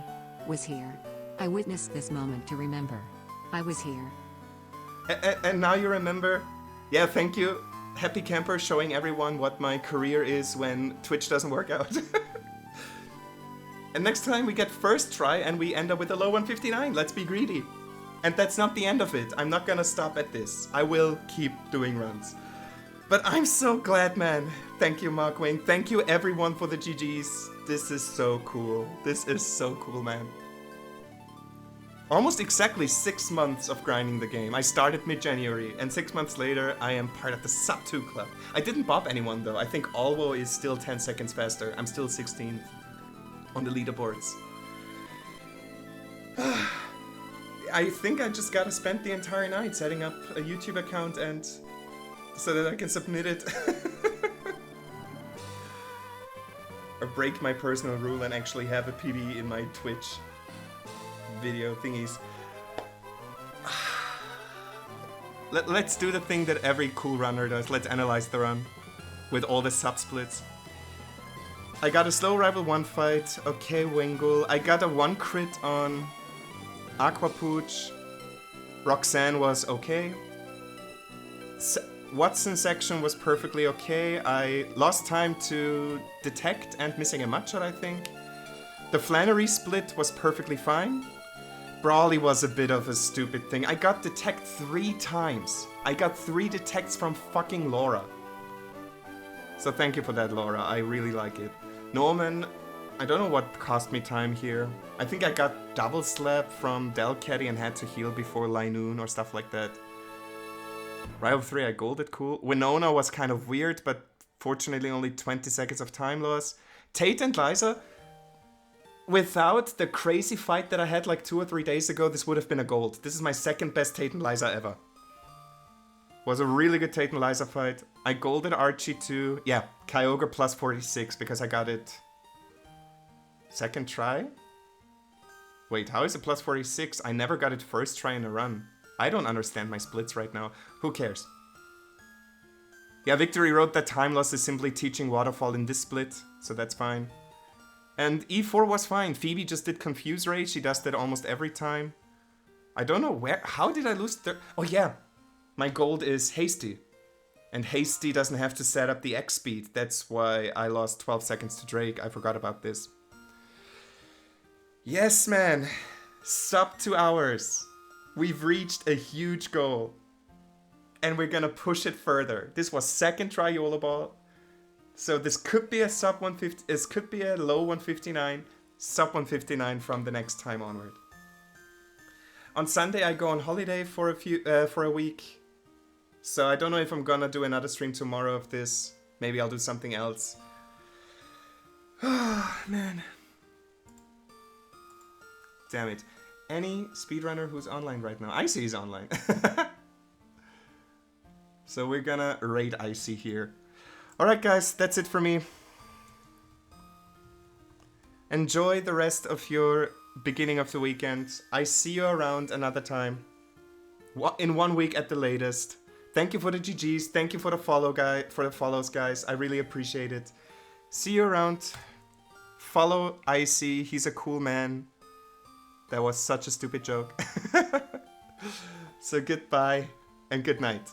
Speaker 2: was here. I witnessed this moment to remember. I was here.
Speaker 1: And now you remember? Yeah, thank you. happy camper showing everyone what my career is when Twitch doesn't work out. And next time we get first try and we end up with a low 159. Let's be greedy. And that's not the end of it. I'm not gonna stop at this. I will keep doing runs. But I'm so glad, man. Thank you, Markwing. Thank you, everyone, for the GGs. This is so cool. This is so cool, man. Almost exactly 6 months of grinding the game. I started mid-January, and 6 months later, I am part of the Sub 2 club. I didn't bop anyone, though. I think Alvo is still 10 seconds faster. I'm still 16th on the leaderboards. I think I just gotta spend the entire night setting up a YouTube account and so that I can submit it. Or break my personal rule and actually have a PB in my Twitch video thingies. Let's do the thing that every cool runner does. Let's analyze the run with all the sub-splits. I got a slow rival 1 fight. Okay, Wingull. I got a 1 crit on Aquapooch. Roxanne was okay. Watson section was perfectly okay. I lost time to detect and missing a mudshot, I think. The Flannery split was perfectly fine. Brawly was a bit of a stupid thing. I got detect 3 times. I got 3 detects from fucking Laura. So thank you for that, Laura. I really like it. Norman, I don't know what cost me time here. I think I got double slap from Delcatty and had to heal before Linoon or stuff like that. Rival 3, I golded, cool. Winona was kind of weird, but fortunately only 20 seconds of time loss. Tate and Liza, without the crazy fight that I had like 2 or 3 days ago, this would have been a gold. This is my second best Tate and Liza ever. Was a really good Tate and Liza fight. I golded Archie too. Yeah, Kyogre plus 46 because I got it second try? Wait, how is it plus 46? I never got it first try in a run. I don't understand my splits right now. Who cares? Yeah, Victory wrote that time loss is simply teaching Waterfall in this split, so that's fine. And E4 was fine. Phoebe just did Confuse Ray. She does that almost every time. I don't know where... How did I lose... Oh yeah, my gold is Hasty. And Hasty doesn't have to set up the X speed. That's why I lost 12 seconds to Drake. I forgot about this. Yes, man. Sub 2 hours. We've reached a huge goal. And we're gonna push it further. This was second try Yola Ball. So this could be a sub 150. This could be a low 159. Sub 159 from the next time onward. On Sunday I go on holiday for a week. So I don't know if I'm gonna do another stream tomorrow of this. Maybe I'll do something else. Oh, man. Damn it. Any speedrunner who's online right now? Icy is online. So we're gonna raid Icy here. Alright guys, that's it for me. Enjoy the rest of your beginning of the weekend. I see you around another time. In 1 week at the latest. Thank you for the GGs. Thank you for the follows, guys. I really appreciate it. See you around. Follow Icy. He's a cool man. That was such a stupid joke. So goodbye and good night.